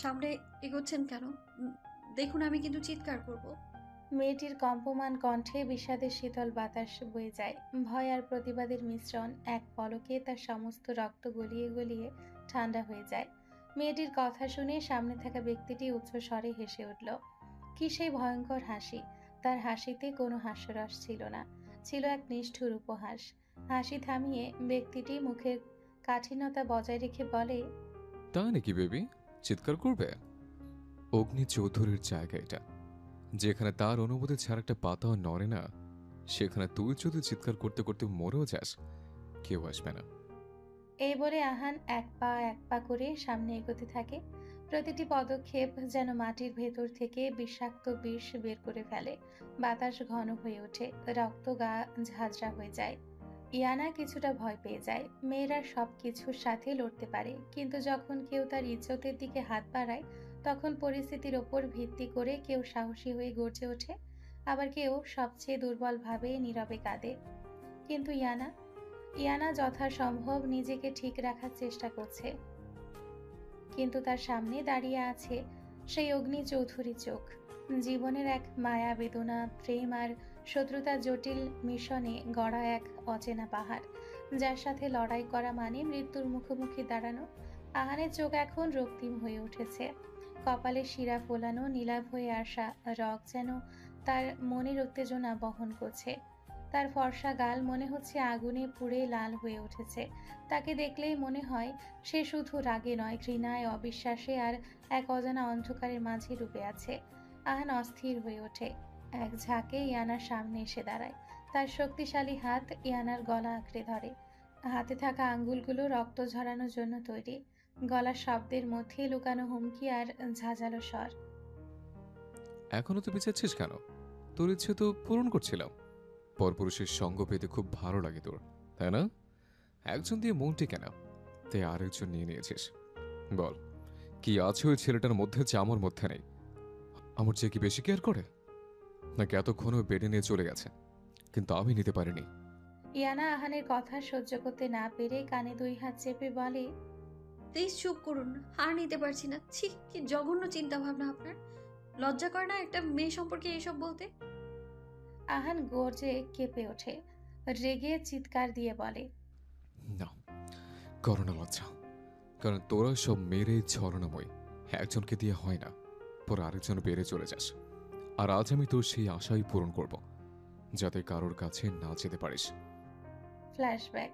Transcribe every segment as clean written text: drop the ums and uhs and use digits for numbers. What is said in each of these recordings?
সামনে এগোচ্ছেন কেন? দেখুন আমি কিন্তু চিৎকার করব। মেয়েটির কম্পমান কণ্ঠে বিষাদের শীতল বাতাস বয়ে যায়। ভয় আর প্রতিবাদের মিশ্রণ এক পলকে তার সমস্ত রক্ত গলিয়ে গলিয়ে ঠান্ডা হয়ে যায়। মেয়েটির কথা শুনে সামনে থাকা ব্যক্তিটি উচ্চস্বরে হেসে উঠল। কি সেই ভয়ঙ্কর হাসি! তার হাসিতে কোনো হাস্যরস ছিল না, ছিল এক নিষ্ঠুর উপহাস। হাসি থামিয়ে ব্যক্তিটি মুখের কাঠিন্যতা বজায় রেখে বলে, তাই নাকি বেবি? চিৎকার করবে? অগ্নি চৌধুরীর জায়গা এটা, যেখানে তার অনুমতি ছাড়া একটা পাতাও নড়ে না, সেখানে তুই যদি চিৎকার করতে করতে মরেও যাস, কেউ আসবে না। এই বলে আহান এক পা করে সামনে এগোতে থাকে। প্রতিটি পদক্ষেপ যেন মাটির ভেতর থেকে বিষাক্ত বিষ বের করে ফেলে। বাতাস ঘন হয়ে ওঠে, রক্ত গা ঝাঁঝরা হয়ে যায়। ইয়ানা কিছুটা ভয় পেয়ে যায়। মেয়েরা সব কিছুর সাথে লড়তে পারে, কিন্তু যখন কেউ তার ইজ্জতের দিকে হাত বাড়ায়, তখন পরিস্থিতির ওপর ভিত্তি করে কেউ সাহসী হয়ে গর্জে ওঠে, আবার কেউ সবচেয়ে দুর্বলভাবে নীরবে কাঁদে। কিন্তু ইয়ানা ইয়ানা যথাসম্ভব নিজেকে ঠিক রাখার চেষ্টা করছে, কিন্তু তার সামনে দাঁড়িয়ে আছে সেই অগ্নি চৌধুরী চোখ। জীবনের এক মায়া বেদনা, প্রেম আর শত্রুতার জটিল মিশনে গড়া এক অচেনা পাহাড়, যার সাথে লড়াই করা মানে মৃত্যুর মুখোমুখি দাঁড়ানো। আহানের চোখ এখন রক্তিম হয়ে উঠেছে, কপালে শিরা ফোলানো, নীলাভ হয়ে আসা রগ যেন তার মনের উত্তেজনা বহন করছে। তার ফর্সা গাল মনে হচ্ছে আগুনে পুড়ে লাল হয়ে উঠেছে। তাকে দেখলেই মনে হয় সে শুধু রাগে নয়, ঘৃণায়, অবিশ্বাসে আর এক অজানা অন্ধকারের মাঝে ডুবে আছে। আহান অস্থির হয়ে ওঠে, এক ঝাঁকে ইয়ানার সামনে এসে দাঁড়ায়। তার শক্তিশালী হাত ইয়ানার গলা আঁকড়ে ধরে। হাতে থাকা আঙ্গুলগুলো রক্ত ঝরানোর জন্য তৈরি। গলার শব্দের মধ্যে লুকানো হুমকি আর ঝাঁঝালো স্বর। এখনো তুই চেয়েছিস কেন? তোর ইচ্ছে তো পূরণ করছিলাম। পরপুরুষের সঙ্গ পেতে খুব ভালো লাগে তোর, তাই না? একজন দিয়ে মন টেকে না, তাই আরেকজন নিয়ে নিয়েছিস। বল, কি আছে ওই ছেলেটার মধ্যে যা আমার মধ্যে নেই? আমার চেয়ে কি বেশি কেয়ার করে, নাকি এতক্ষণ ও বেডে নিয়ে চলে গেছে কিন্তু আমি নিতে পারিনি? ইয়ানা আহানের কথা সহ্য করতে না পেরে কানে দুই হাত চেপে বলে, প্লিজ চুপ করুন, আর নিতে পারছি না। ছি, কি জঘন্য চিন্তা ভাবনা আপনার! লজ্জা করে না একটা মেয়ে সম্পর্কে এসব বলতে? আহান গর্জে কেঁপে ওঠে, রেগে চিৎকার দিয়ে বলে, না, করো না লজ্জা, কারণ তোরা সব মেরে ছলনাময়। একজনকে দিয়ে হয় না, পর আরেকজন বেড়ে চলে যাস। আর আজ আমি তোর সেই আশাই পূরণ করব, যাতে কারোর কাছে না যেতে পারিস। ফ্ল্যাশব্যাক।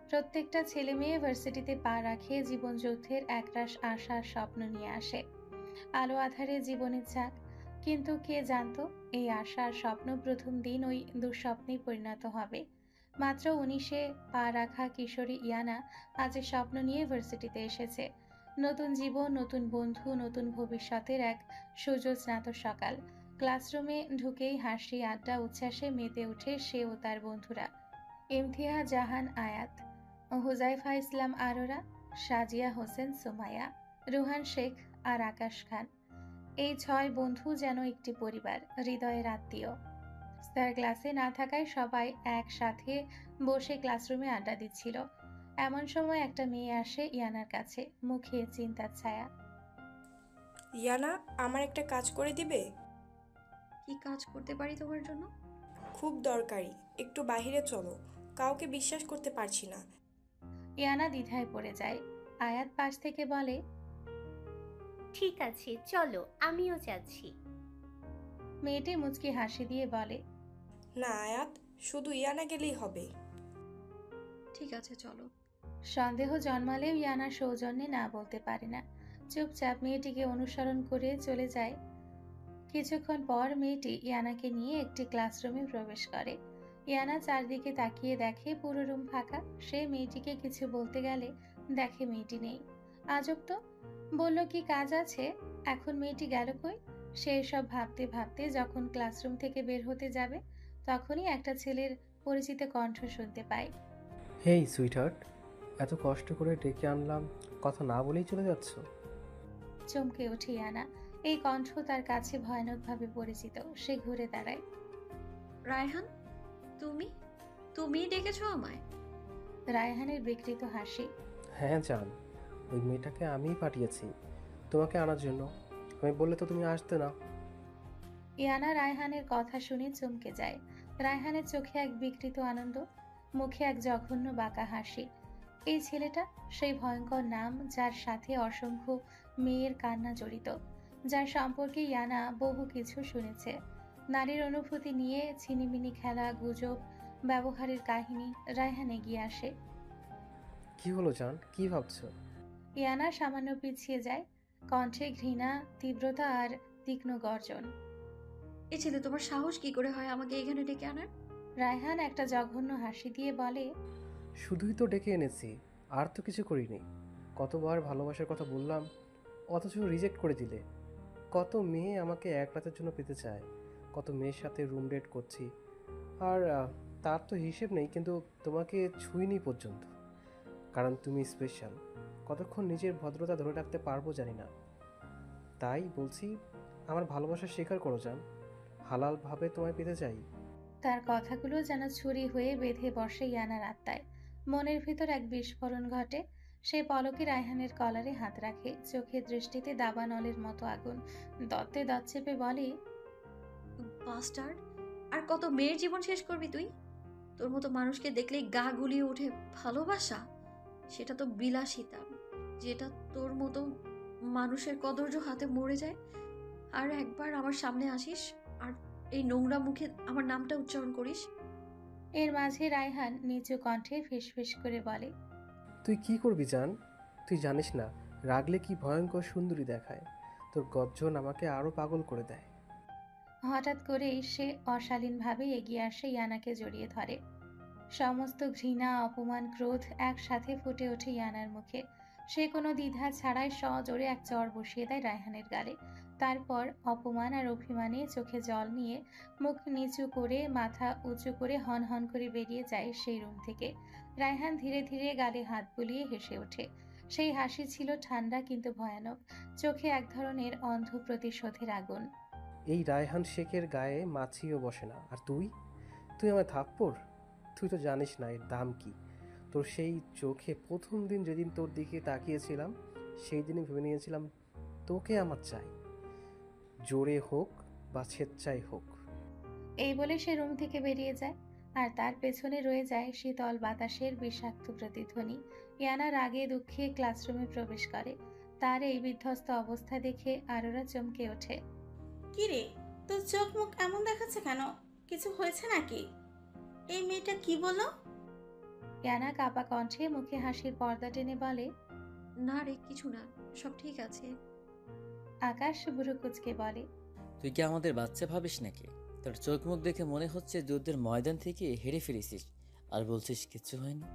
প্রত্যেকটা ছেলে মেয়ে ভার্সিটিতে পা রাখে জীবন যুদ্ধের একরাশ আশা আর স্বপ্ন নিয়ে আসে, আলো আধারে জীবনের ঝাঁক। কিন্তু কে জানতো এই আশা আর স্বপ্ন প্রথম দিন ওই দুঃস্বপ্নে পরিণত হবে। মাত্র 19-এ পা রাখা কিশোরী ইয়ানা আজ এই স্বপ্ন নিয়ে ভার্সিটিতে এসেছে। নতুন জীবন, নতুন বন্ধু, নতুন ভবিষ্যতের এক সুযোজনাত সকাল। ক্লাসরুমে ঢুকেই হাসি, আড্ডা, উচ্ছ্বাসে মেতে ওঠে সে ও তার বন্ধুরা। ইমতিহা জাহান আয়াত, হুজাইফা ইসলাম আরোরা, সাজিয়া হোসেন সুমাইয়া, রুহান শেখ আর আকাশ খান। এই 6 বন্ধু যেন একটি পরিবার, হৃদয়ের আত্মীয়। স্যার ক্লাসে না থাকায় সবাই একসাথে বসে ক্লাসরুমে আড্ডা দিচ্ছিল। এমন সময় একটা মেয়ে আসে ইয়ানার কাছে, মুখে চিন্তার ছায়া। ইয়ানা, আমার একটা কাজ করে দিবে? কি কাজ করতে পারি তোমার জন্য? খুব দরকারি, একটু বাইরে চলো, কাউকে বিশ্বাস করতে পারছি না। ইয়ানা দ্বিধায় পড়ে যায়। আয়াত পাশ থেকে বলে, ঠিক আছে চলো, আমিও যাচ্ছি। মেয়েটি মুচকি হাসি দিয়ে বলে, না আয়াত, শুধু ইয়ানা গেলেই হবে। ঠিক আছে চলো। সন্দেহ জন্মালেও ইয়ানা সৌজন্যে না বলতে পারে না। চুপচাপ মেয়েটিকে অনুসরণ করে চলে যায়। কিছুক্ষণ পর মেয়েটি ইয়ানাকে নিয়ে একটি ক্লাসরুমে প্রবেশ করে। ইয়ানা চারদিকে তাকিয়ে দেখে পুরো রুম ফাঁকা। সে মেয়েটিকে কিছু বলতে গেলে দেখে মেয়েটি নেই। আজব তো, বলল কি কাজ আছে, এখন মেয়েটি গেল কই? সে এসব ভাবতে ভাবতে যখন ক্লাসরুম থেকে বের হতে যাবে, তখনই একটা ছেলের পরিচিত কণ্ঠ শুনতে পায়। হেই সুইটহার্ট, এত কষ্ট করে ডেকে আনলাম, কথা না বলেই চলে যাচ্ছ? চমকে ওঠে ইয়ানা। এই কণ্ঠ তার কাছে ভয়ানকভাবে পরিচিত। সে ঘুরে দাঁড়ায়। রায়হান, তুমি তুমি ডেকেছো আমায়? রায়হানের বিকৃত হাসি। হ্যাঁ জান, ওই মেয়েটাকে আমিই পাঠিয়েছি তোমাকে আনার জন্য। আমি বললে তো তুমি আসতে না। ইয়ানা রায়হানের কথা শুনে চমকে যায়। রায়হানের চোখে এক বিকৃত আনন্দ, মুখে এক জঘন্য বাঁকা হাসি। এই ছেলেটা সেই ভয়ঙ্কর নাম যার সাথে অসংখ্য মেয়ের কান্না জড়িত, যার সম্পর্কে ইয়ানা বহু কিছু শুনেছে। নারীর অনুভূতি নিয়ে ছিনিমিনি খেলা, গুজব, ব্যবহারের কাহিনী। রায়হান এগিয়ে আসে। কি হলো জান, কি ভাবছো? ইয়ানা সামান্য পিছিয়ে যায়, কণ্ঠে ঘৃণা, তীব্রতা আর তীক্ষ্ণ গর্জন। এ ছেলে, তোমার সাহস কি করে হয় আমাকে এখানে ডেকে আনার? রায়হান একটা জঘন্য হাসি দিয়ে বলে, শুধুই তো ডেকে এনেছি, আর তো কিছু করিনি। কতবার ভালোবাসার কথা বললাম, অথচ রিজেক্ট করে দিলে। কত মেয়ে আমাকে এক রাতের জন্য পেতে চায়, কত মেয়ের সাথে রুম ডেট করছি, আর তার তো হিসেব নেই, কিন্তু তোমাকে ছুঁইনি পর্যন্ত। কারণ তুমি স্পেশাল। কতক্ষণ নিজের ভদ্রতা ধরে রাখতে পারবো জানি না। তাই বলছি, আমার ভালোবাসা স্বীকার করো জান। হালালভাবে তোমায় পেতে চাই। তার কথাগুলো যেন ছুরি হয়ে বেঁধে বসে ইয়ানার আত্মায়। মনের ভিতর এক বিস্ফোরণ ঘটে। সে পলকে রায়হানের কলারে হাত রাখে, চোখের দৃষ্টিতে দাবানলের মতো আগুন। দত্তে দত চেপে বলে, বাস্টার্ড, আর কত মেয়ের জীবন শেষ করবি তুই? তোর মতো মানুষকে দেখলেই গা গুলিয়ে ওঠে ভালোবাসা। সেটা তো বিলাসিতা, যেটা তোর মতো মানুষের কদর্য হাতে মরে যায়। আর একবার আমার সামনে আসিস আর এই নোংরা মুখে আমার নামটা উচ্চারণ করিস। এর মাঝে রায়হান নিচু কণ্ঠে ফিসফিস করে বলে, তুই কি করবি জান? তুই জানিস না, রাগলে কি ভয়ঙ্কর সুন্দরী দেখায়। তোর গর্জন আমাকে আরো পাগল করে দেয়। হঠাৎ করেই সে অশালীনভাবে এগিয়ে আসে, ইয়ানাকে জড়িয়ে ধরে। সমস্ত ঘৃণা, অপমান, ক্রোধ একসাথে ফুটে ওঠে ইয়ানার মুখে। সে কোনো দ্বিধা ছাড়াই সজোরে এক চড় বসিয়ে দেয় রায়হানের গালে। তারপর অপমান আর অভিমানে চোখে জল নিয়ে মুখ নিচু করে মাথা উঁচু করে হন হন করে বেরিয়ে যায় সেই রুম থেকে। রায়হান ধীরে ধীরে গালে হাত বুলিয়ে হেসে ওঠে। সেই হাসি ছিল ঠান্ডা কিন্তু ভয়ানক, চোখে এক ধরনের অন্ধ প্রতিশোধের আগুন। এই রায়হান শেখের গায়ে মাছিও বসে না। আর তুই, তুই আমার থাপ্পড়। তুই তো জানিস না এর দাম কি। তোর সেই চোখে প্রথম দিন যেদিন তোর দিকে তাকিয়েছিলাম, সেই দিনই ভেবে নিয়েছিলাম তোকে আমার চাই, জোরে হোক বা স্বেচ্ছায় হোক। এই বলে সে রুম থেকে বেরিয়ে যায়, আর তার পেছনে রয়ে যায় শীতল বাতাসের বিষাক্ত প্রতিধ্বনি। ইয়ানা রাগে দুঃখে ক্লাসরুমে প্রবেশ করে। তার এই বিধ্বস্ত অবস্থা দেখে আরোরা চমকে ওঠে। কি রে, তোর চোখ মুখ এমন দেখাচ্ছে কেন? কিছু হয়েছে নাকি? এই মেয়েটা কি বলো? ইয়ানা কাপা কণ্ঠে মুখে হাসির পর্দা টেনে বলে, না রে, কিছু না, সব ঠিক আছে। আকাশ বুড়ো কুচকে বলে, তুই কি আমাদের বাচ্চা ভাবিস নাকি? তোর চোখ মুখ দেখে মনে হচ্ছে যুদ্ধের ময়দান থেকে হেরে ফিরেছিস, আর বলছিস কিচ্ছু হয়নি।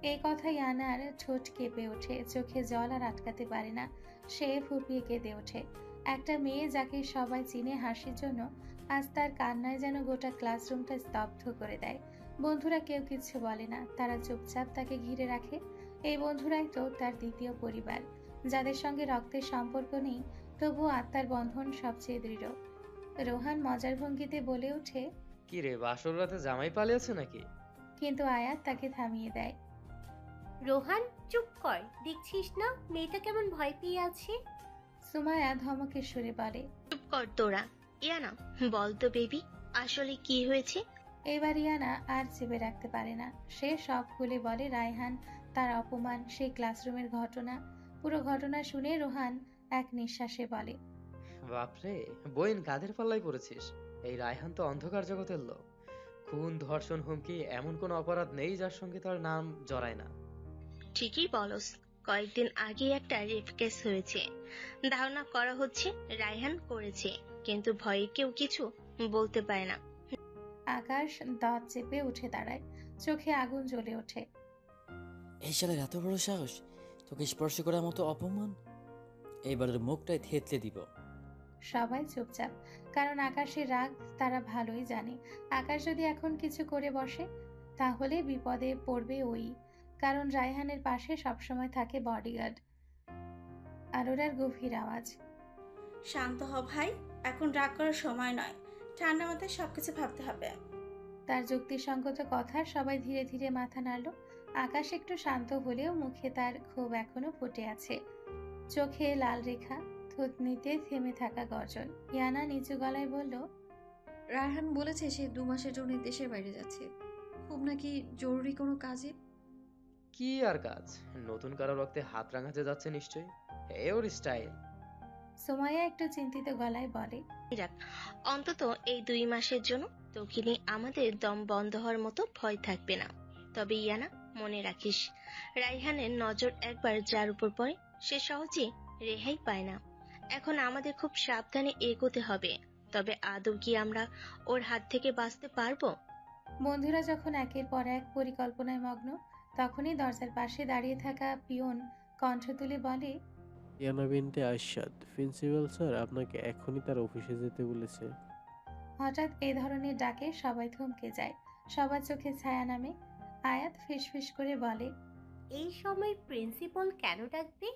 এই কথা ইয়ানার ঠোঁট কেঁপে ওঠে, চোখে জল আর আটকাতে পারে না। সে ফুপিয়ে কেঁদে ওঠে। একটা মেয়ে যাকে সবাই চিনে হাসির জন্য, আজ তার কান্নায় যেন গোটা ক্লাসরুমটা স্তব্ধ করে দেয়। বন্ধুরা কেউ কিছু বলে না, তারা চুপচাপ তাকে ঘিরে রাখে। এই বন্ধুরাই তো তার দ্বিতীয় পরিবার, যাদের সঙ্গে রক্তের সম্পর্ক নেই, তবুও আত্মার বন্ধন সবচেয়ে দৃঢ়। রোহান মজার ভঙ্গিতে বলে ওঠে, কি রে, বাসর রাতে জামাই পালিয়েছে নাকি? কিন্তু আয়াত তাকে থামিয়ে দেয়। রোহান, চুপ কর, দেখছিস না মেয়েটা কেমন ভয় পেয়ে আছে? সুমায়া ধমকের সুরে বলে, চুপ কর তোরা। ইয়ানা, বল তো বেবি, আসলে কি হয়েছে? এবার ইয়ানা আর চেপে রাখতে পারে না। সে সব খুলে বলে, রায়হান, তার অপমান, সেই ক্লাসরুমের ঘটনা। পুরো ঘটনা শুনে রোহান এক নিঃশ্বাসে বলে, বাপরে, বইন কাদের পাল্লায় পড়েছিস? এই রায়হান তো অন্ধকার জগতের লোক। খুন, ধর্ষণ, হুমকি, এমন কোন অপরাধ নেই যার সঙ্গে তার নাম জড়ায় না। ঠিকই বলস, কয়েকদিন আগে একটা রেপ কেস হয়েছে। ধারণা করা হচ্ছে রায়হান করেছে, কিন্তু ভয়ে কেউ কিছু বলতে পারে না। আকাশ দাঁত চেপে উঠে দাঁড়ায়, চোখে আগুন জ্বলে ওঠে। এই শালের এত বড় সাহস, তোকে স্পর্শ করার মতো অপমান! এইবারের মুখটাই থেতলে দিব। সবাই চুপচাপ, কারণ আকাশের রাগ তারা ভালোই জানে। আকাশ যদি এখন কিছু করে বসে, তাহলে বিপদে পড়বে ওই, কারণ রায়হানের পাশে সবসময় থাকে বডিগার্ড। আরোরার গভীর আওয়াজ, শান্ত হ ভাই, এখন রাগ করার সময় নয়। ঠান্ডা মাথায় সবকিছু ভাবতে হবে। তার যুক্তিসঙ্গত কথা সবাই ধীরে ধীরে মাথা নাড়ল। আকাশ একটু শান্ত হলেও মুখে তার ক্ষোভ এখনো ফুটে আছে। চোখে লাল রেখা, থুতনিতে থেমে থাকা গর্জন। ইয়ানা নিচু গলায় বলল, রায়হান বলেছে সে 2 মাসের জন্য দেশের বাইরে যাচ্ছে, খুব নাকি জরুরি কোনো কাজে। কি আর কাজ, নতুন কারো রক্তে হাত রাঙাতে যাচ্ছে নিশ্চয়ই। এ ওর স্টাইল। সুমাইয়া একটু চিন্তিত গলায় বলে, অন্তত এই 2 মাসের জন্য তোকে নিয়ে আমাদের দম বন্ধ হওয়ার মতো ভয় থাকবে না। তবে ইয়ানা, মনে রাখিস, রাইহানের নজর একবার যার উপর পড়ে সে সহজে রেহাই পায় না। এখন আমাদের খুব সাবধানে এগোতে হবে। তবে আদৌ কি আমরা ওর হাত থেকে বাঁচতে পারবো? বন্ধুরা যখন একের পর এক পরিকল্পনায় মগ্ন, তখনই দরজার পাশে দাঁড়িয়ে থাকা পিয়ন কণ্ঠ তুলে বলে, ইয়ানা বিনতে আরশাদ, প্রিন্সিপাল স্যার আপনাকে এখনই তার অফিসে যেতে বলেছে। হঠাৎ এই ধরনের ডাকে সবাই থমকে যায়, সবার চোখে ছায়া নামে। আয়াত ফিসফিস করে বলে, এই সময় প্রিন্সিপাল কেন ডাকবে?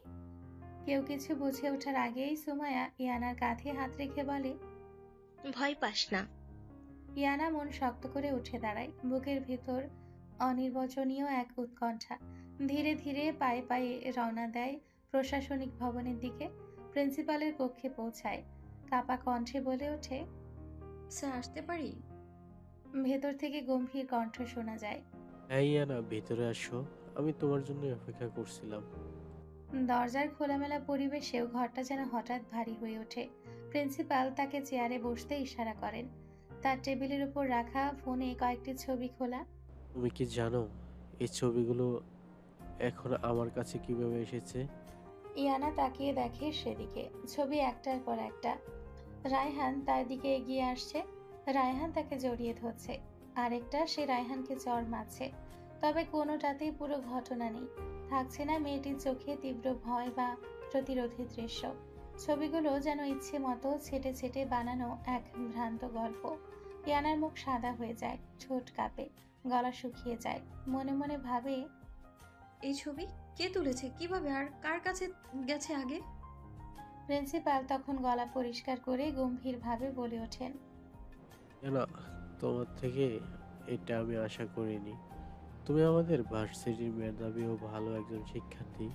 কেউ কিছু বুঝে ওঠার আগেই সুমাইয়া ইয়ানার কাঁধে হাত রেখে বলে, ভয় পাস না। ইয়ানা মন শক্ত করে উঠে দাঁড়ায়, বুকের ভেতর অনির্বচনীয় এক উৎকণ্ঠা। ধীরে ধীরে পায়ে পায়ে রওনা দেয় প্রশাসনিক ভবনের দিকে। প্রিন্সিপালের কক্ষে পৌঁছায়, কাপা কণ্ঠে বলে ওঠে, স্যার আসতে পারি? ভেতর থেকে গম্ভীর কণ্ঠ শোনা যায়, হ্যাঁ ইয়ানা, ভেতরে আসো, আমি তোমার জন্য অপেক্ষা করছিলাম। দরজার খোলামেলা পরিবেশেও ঘরটা যেন হঠাৎ ভারী হয়ে ওঠে। প্রিন্সিপাল তাকে চেয়ারে বসতে ইশারা করেন। তার টেবিলের উপর রাখা ফোনে কয়েকটি ছবি খোলা। তুমি কি জানো এই ছবিগুলো এখন আমার কাছে কিভাবে এসেছে? ইয়ানা তাকিয়ে দেখে সেদিকে, ছবি একটার পর একটা। রায়হান তার দিকে এগিয়ে আসছে, রায়হান তাকে জড়িয়ে ধরছে, আরেকটা সে রায়হানকে চড় মারছে। তবে কোনোটাতেই পুরো ঘটনা নেই, থাকছে না মেয়েটির চোখে তীব্র ভয় বা প্রতিরোধের দৃশ্য। ছবিগুলো যেন ইচ্ছে মতো ছেটে ছেটে বানানো এক ভ্রান্ত গল্প। ইয়ানার মুখ সাদা হয়ে যায়, ঠোঁট কাঁপে, গলা শুকিয়ে যায়। মনে মনে ভাবে, এই ছবি কে তুলেছে, কিভাবে, আর কার কাছে গেছে আগে? প্রিন্সিপাল তখন গলা পরিষ্কার করে গম্ভীরভাবে বলে ওঠেন, ইয়ানা, তোমার থেকে এটা আমি আশা করিনি। তুমি আমাদের ভার্সিটির মেধাবী ও ভালো একজন শিক্ষার্থী,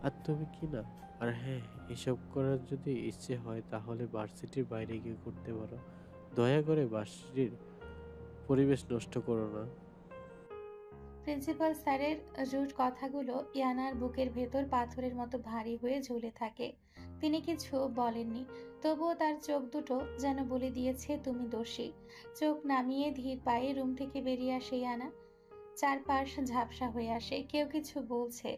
আর তুমি কি না। আর হ্যাঁ, এসব করার যদি ইচ্ছে হয় তাহলে ভার্সিটির বাইরে গিয়ে করতে পারো। দয়া করে ভার্সিটির পরিবেশ নষ্ট করো না। প্রিন্সিপাল স্যারের রুট কথাগুলো ইয়ানার বুকের ভেতর পাথরের মতো ভারী হয়ে ঝুলে থাকে। তিনি কিছু বলেননি, তবুও তার চোখ দুটো যেন বলে দিয়েছে তুমি দোষী। চোখ নামিয়ে ধীর পায়ে রুম থেকে বেরিয়ে আসে ইয়ানা। চারপাশ ঝাপসা হয়ে আসে, কেউ কিছু বলছে,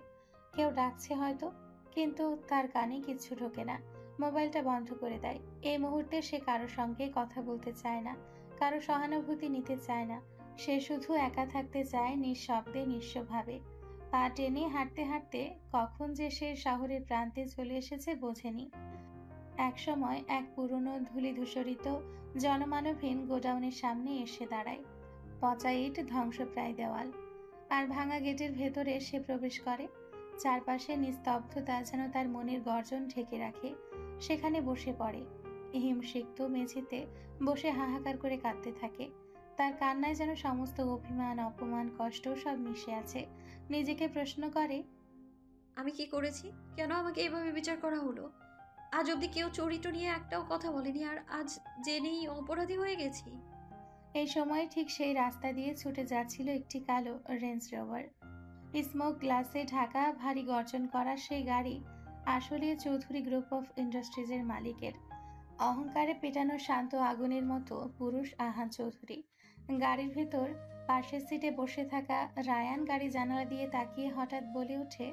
কেউ ডাকছে হয়তো, কিন্তু তার কানে কিছু ঢোকে না। মোবাইলটা বন্ধ করে দেয়। এই মুহূর্তে সে কারো সঙ্গে কথা বলতে চায় না, কারো সহানুভূতি নিতে চায় না। সে শুধু একা থাকতে চায়, নিঃশব্দে নিঃস্বভাবে। পা টেনে হাঁটতে হাঁটতে কখন যে সে শহরের প্রান্তে চলে এসেছে বোঝেনি। একসময় এক পুরনো ধূলিধূসরিত জনমানবহীন গোডাউনের সামনে এসে দাঁড়ায়। পচা ইট, ধ্বংসপ্রায় দেওয়াল আর ভাঙা গেটের ভেতরে সে প্রবেশ করে। চারপাশে নিস্তব্ধতা যেন তার মনের গর্জন ঢেকে রাখে। সেখানে বসে পড়ে, হিমসিক্ত মেঝেতে বসে হাহাকার করে কাঁদতে থাকে। তার কান্নায় যেন সমস্ত অভিমান, অপমান, কষ্ট সব মিশে আছে। নিজেকে প্রশ্ন করে, আমি কি করেছি? কেন আমাকে এভাবে বিচার করা হলো? আজ অবধি কেউ চরিত্র নিয়ে একটাও কথা বলেনি, আর আজ জেনেই অপরাধী হয়ে গেছি। এই সময় ঠিক সেই রাস্তা দিয়ে ছুটে যাচ্ছিল একটি কালো রেঞ্জ রোভার। স্মোক গ্লাসে ঢাকা, ভারী গর্জন করা সেই গাড়ি আসলে চৌধুরী গ্রুপ অফ ইন্ডাস্ট্রিজের মালিকের। অহংকারে পেটানো শান্ত আগুনের মতো পুরুষ আহান চৌধুরী। গাড়ির ভেতর পাশের সিটে বসে থাকা রায়ান গাড়ি জানালা দিয়ে তাকিয়ে হঠাৎ বলে ওঠে,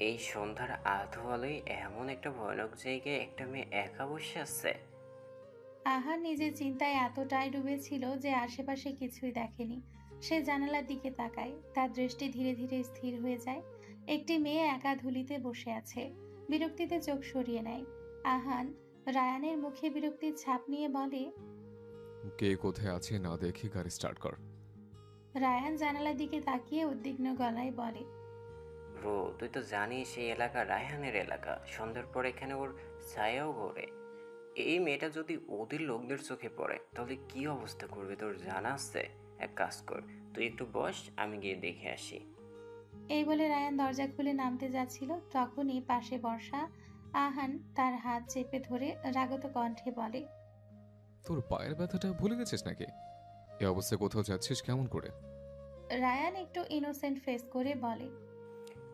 এই সন্ধ্যার আধো আলোয় এমন একটা ভয়ানক জায়গায় একটা মেয়ে একা বসে আছে। আহান নিজের চিন্তায় এতটাই ডুবেছিল যে আশেপাশে কিছুই দেখেনি। সে জানালার দিকে তাকায়, তার দৃষ্টি ধীরে ধীরে স্থির হয়ে যায়। একটি মেয়ে একা ধুলিতে বসে আছে, বিরক্তিতে চোখ সরিয়ে নেয়। আহান রায়ানের মুখে বিরক্তির ছাপ নিয়ে বলে, কে কোথায় আছে না দেখে গাড়ি স্টার্ট কর। রায়ান জানালার দিকে তাকিয়ে উদ্বিগ্ন গলায় বলে, ব্রো, তুই তো জানিস এই এলাকা রায়হানের এলাকা। সন্ধ্যার পর এখানে ওর ছায়াও ঘোরে। এই মেয়েটা যদি ওদের লোকদের চোখে পড়ে তাহলে কি অবস্থা করবে তোর জানা আছে? এক কাজ কর, তুই একটু বস, আমি গিয়ে দেখে আসি। এই বলে রায়ান দরজা খুলে নামতে যাচ্ছিল, তখনই পাশে বসা আহান তার হাত চেপে ধরে রাগত কণ্ঠে বলে, তোর পায়ের ব্যথাটা ভুলে গেছিস নাকি? এ অবস্থায় কোথাও যাচ্ছিস কেমন করে? রায়ান একটু ইনোসেন্ট ফেস করে বলে,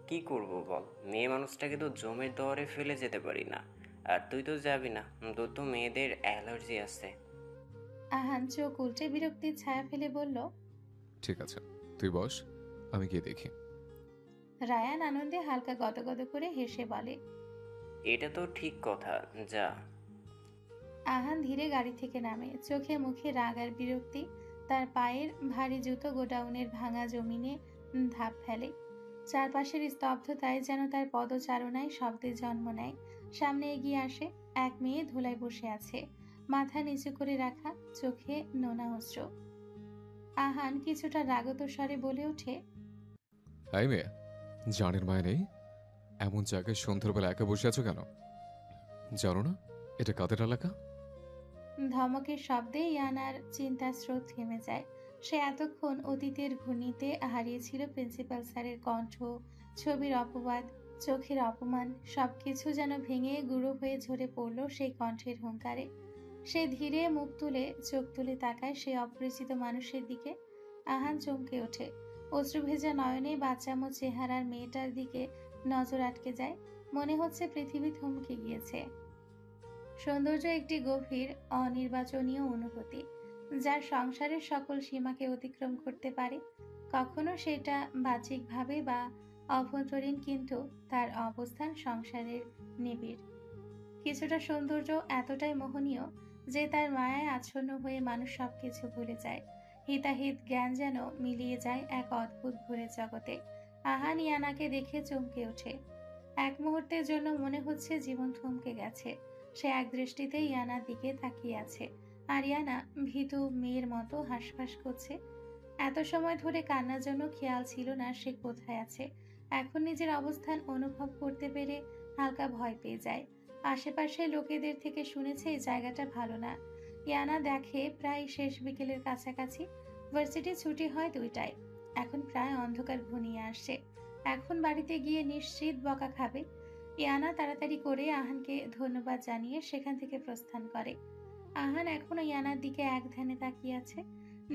কি করব বল, মেয়ে মানুষটাকে তো জমের দরে ফেলে যেতে পারি না। আর তুই তো যাবি না, তোর তো মেয়েদের অ্যালার্জি আছে। আহান চোখ উল্টে বিরক্তির ছায়া ফেলে বলল, ঠিক আছে, তুই বস, আমি গিয়ে দেখি। রায়ান আনন্দে হালকা গদগদ করে হেসে বলে, এটা তো ঠিক কথা, যা। আহান ধীরে গাড়ি থেকে নামে, চোখে মুখে রাগ আর বিরক্তি। তার পায়ের ভারী জুতো গোডাউনের ভাঙা জমিনে ধাপ ফেলে। চারপাশের স্তব্ধতায় যেন তার পদচারণায় শব্দের জন্ম নেয়। সামনে এগিয়ে আসে এক মেয়ে, ধুলায় বসে আছে, মাথা নিচু করে রাখা, চোখে নোনা অশ্র। আহান কিছুটা রাগত স্বরে বলে ওঠে, এই মেয়ে, জানের মায় নেই? এমন জায়গায় সন্ধ্যাবেলা একা বসে আছো কেন? জানো না এটা কাদের এলাকা? ধমকের শব্দে ইয়ানার চিন্তার স্রোত থেমে যায়। সে এতক্ষণ অতীতের ঘূর্ণিতে হারিয়েছিল প্রিন্সিপাল স্যারের কণ্ঠ, ছবির অপবাদ, চোখের অপমান, সবকিছু যেন ভেঙে গুঁড়ো হয়ে ঝরে পড়ল সেই কণ্ঠের হুঙ্কারে। সে ধীরে মুখ তুলে চোখ তুলে তাকায় সেই অপরিচিত মানুষের দিকে। আহান চমকে ওঠে। অশ্রুভেজা নয়নে বাচ্চামো চেহারার মেয়েটার দিকে নজর আটকে যায়। মনে হচ্ছে পৃথিবী থমকে গিয়েছে। সৌন্দর্য একটি গভীর অনির্বাচনীয় অনুভূতি, যার সংসারের সকল সীমাকে অতিক্রম করতে পারে। কখনো সেটা বাহ্যিকভাবে বা অভ্যন্তরীণ, কিন্তু তার অবস্থান সংসারের নিবিড়। কিছুটা সৌন্দর্য এতটাই মোহনীয় যে তার মায়ায় আচ্ছন্ন হয়ে মানুষ সবকিছু ভুলে যায়। হিতাহিত জ্ঞান যেন মিলিয়ে যায় এক অদ্ভুত ভোরের জগতে। আহান ইয়ানাকে দেখে চমকে ওঠে। এক মুহূর্তের জন্য মনে হচ্ছে জীবন থমকে গেছে। সে এক দৃষ্টিতে ইয়ানার দিকে তাকিয়ে আছে, আর ইয়ানা ভীতু মেয়ের মতো হাঁসফাঁস করছে। এত সময় ধরে কান্নার জন্য খেয়াল ছিল না সে কোথায় আছে। এখন নিজের অবস্থান অনুভব করতে পেরে হালকা ভয় পেয়ে যায়। আশেপাশে লোকেদের থেকে শুনেছে এই জায়গাটা ভালো না। ইয়ানা দেখে প্রায় শেষ বিকেলের কাছাকাছি। ভার্সিটি ছুটি হয় 2টায়। এখন প্রায় অন্ধকার ঘনিয়ে আসছে। এখন বাড়িতে গিয়ে নিশ্চিত বকা খাবে। ইয়ানা তাড়াতাড়ি করে আহানকে ধন্যবাদ জানিয়ে সেখান থেকে প্রস্থান করে। আহান এখনো ইয়ানার দিকে এক ধ্যানে তাকিয়ে আছে।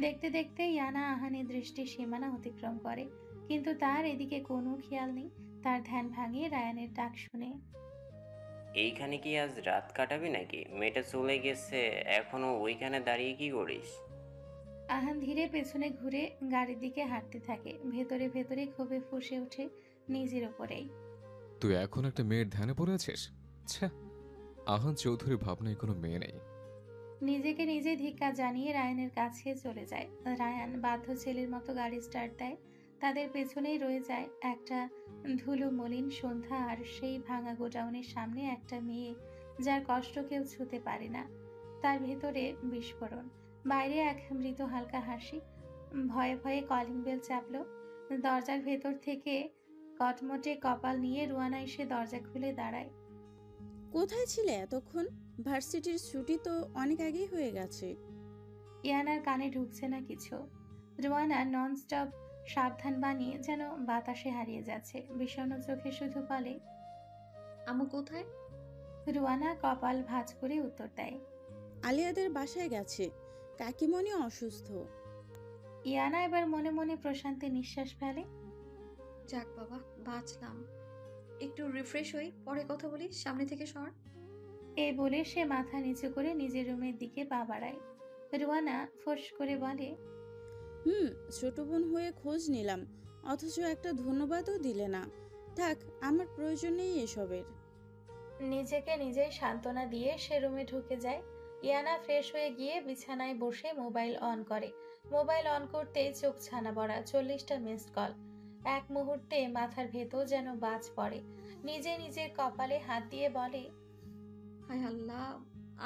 দেখতে দেখতে ইয়ানা আহানের দৃষ্টির সীমানা অতিক্রম করে, কিন্তু তার এদিকে কোনো খেয়াল নেই। তার ধ্যান ভাঙে রায়ানের ডাক শুনে। এইখানে কি আজ রাত কাটাবি নাকি? মেয়েটা চলে গেছে, এখনো ওইখানে দাঁড়িয়ে কি করিস? আহান ধীরে পেছনে ঘুরে গাড়ির দিকে হাঁটতে থাকে। ভেতরে ভেতরে ক্ষোভে ফুঁসে ওঠে নিজের ওপরেই। তুই এখন একটা মেয়ের ধ্যানে পড়ে আছিস? ছ্যা, আহান চৌধুরী ভাবনায় কোনো মেয়ে নেই। নিজেকে নিজে ধিক্কার জানিয়ে রায়ানের কাছে চলে যায়। রায়ান বাধ্য ছেলের মতো গাড়ি স্টার্ট দেয়। তাদের পেছনেই রয়ে যায় একটা ধুলো মলিন সন্ধ্যা, আর সেই ভাঙা গোডাউনের সামনে একটা মেয়ে যার কষ্ট কেউ ছুঁতে পারে না। তার ভেতরে বিস্ফোরণ, বাইরে এক মৃত হালকা হাসি। ভয়ে ভয়ে কলিং বেল চাপল। দরজার ভেতর থেকে কটমটে কপাল নিয়ে রুয়ানা এসে দরজা খুলে দাঁড়ায়। কোথায় ছিলে এতক্ষণ? ভার্সিটির ছুটি তো অনেক আগেই হয়ে গেছে। ইয়ানার কানে ঢুকছে না কিছু। রুয়ানা নন স্টপ সাবধান বানিয়ে যেন বাতাসে হারিয়ে যাচ্ছে। বিষণ্ণ চোখে শুধু বলে, আমু কোথায়? রুয়ানা কপাল ভাঁজ করে উত্তর দেয়, আলিয়াদের বাসায় গেছে, কাকিমণি অসুস্থ। ইয়ানা এবার মনে মনে প্রশান্তি নিঃশ্বাস ফেলে। যাক বাবা, বাঁচলাম। একটু রিফ্রেশ হই, পরে কথা বলি, সামনে থেকে সর। এই বলে সে মাথা নিচু করে নিজের রুমের দিকে পা বাড়ায়। রুয়ানা ফোঁস করে বলে, ছোট বোন হয়ে খোঁজ নিলাম, অথচ একটা ধন্যবাদও দিলে না। থাক, আমার প্রয়োজন নেই এসবের। নিজেকে নিজেই সান্ত্বনা দিয়ে সে রুমে ঢুকে যায়। ইয়ানা ফ্রেশ হয়ে গিয়ে বিছানায় বসে মোবাইল অন করে। মোবাইল অন করতেই চোখ ছানা বড়া, 40টা মিসড কল। এক মুহূর্তে মাথার ভেতর যেন বাজ পড়ে। নিজে নিজের কপালে হাত দিয়ে বলে, হায় আল্লাহ,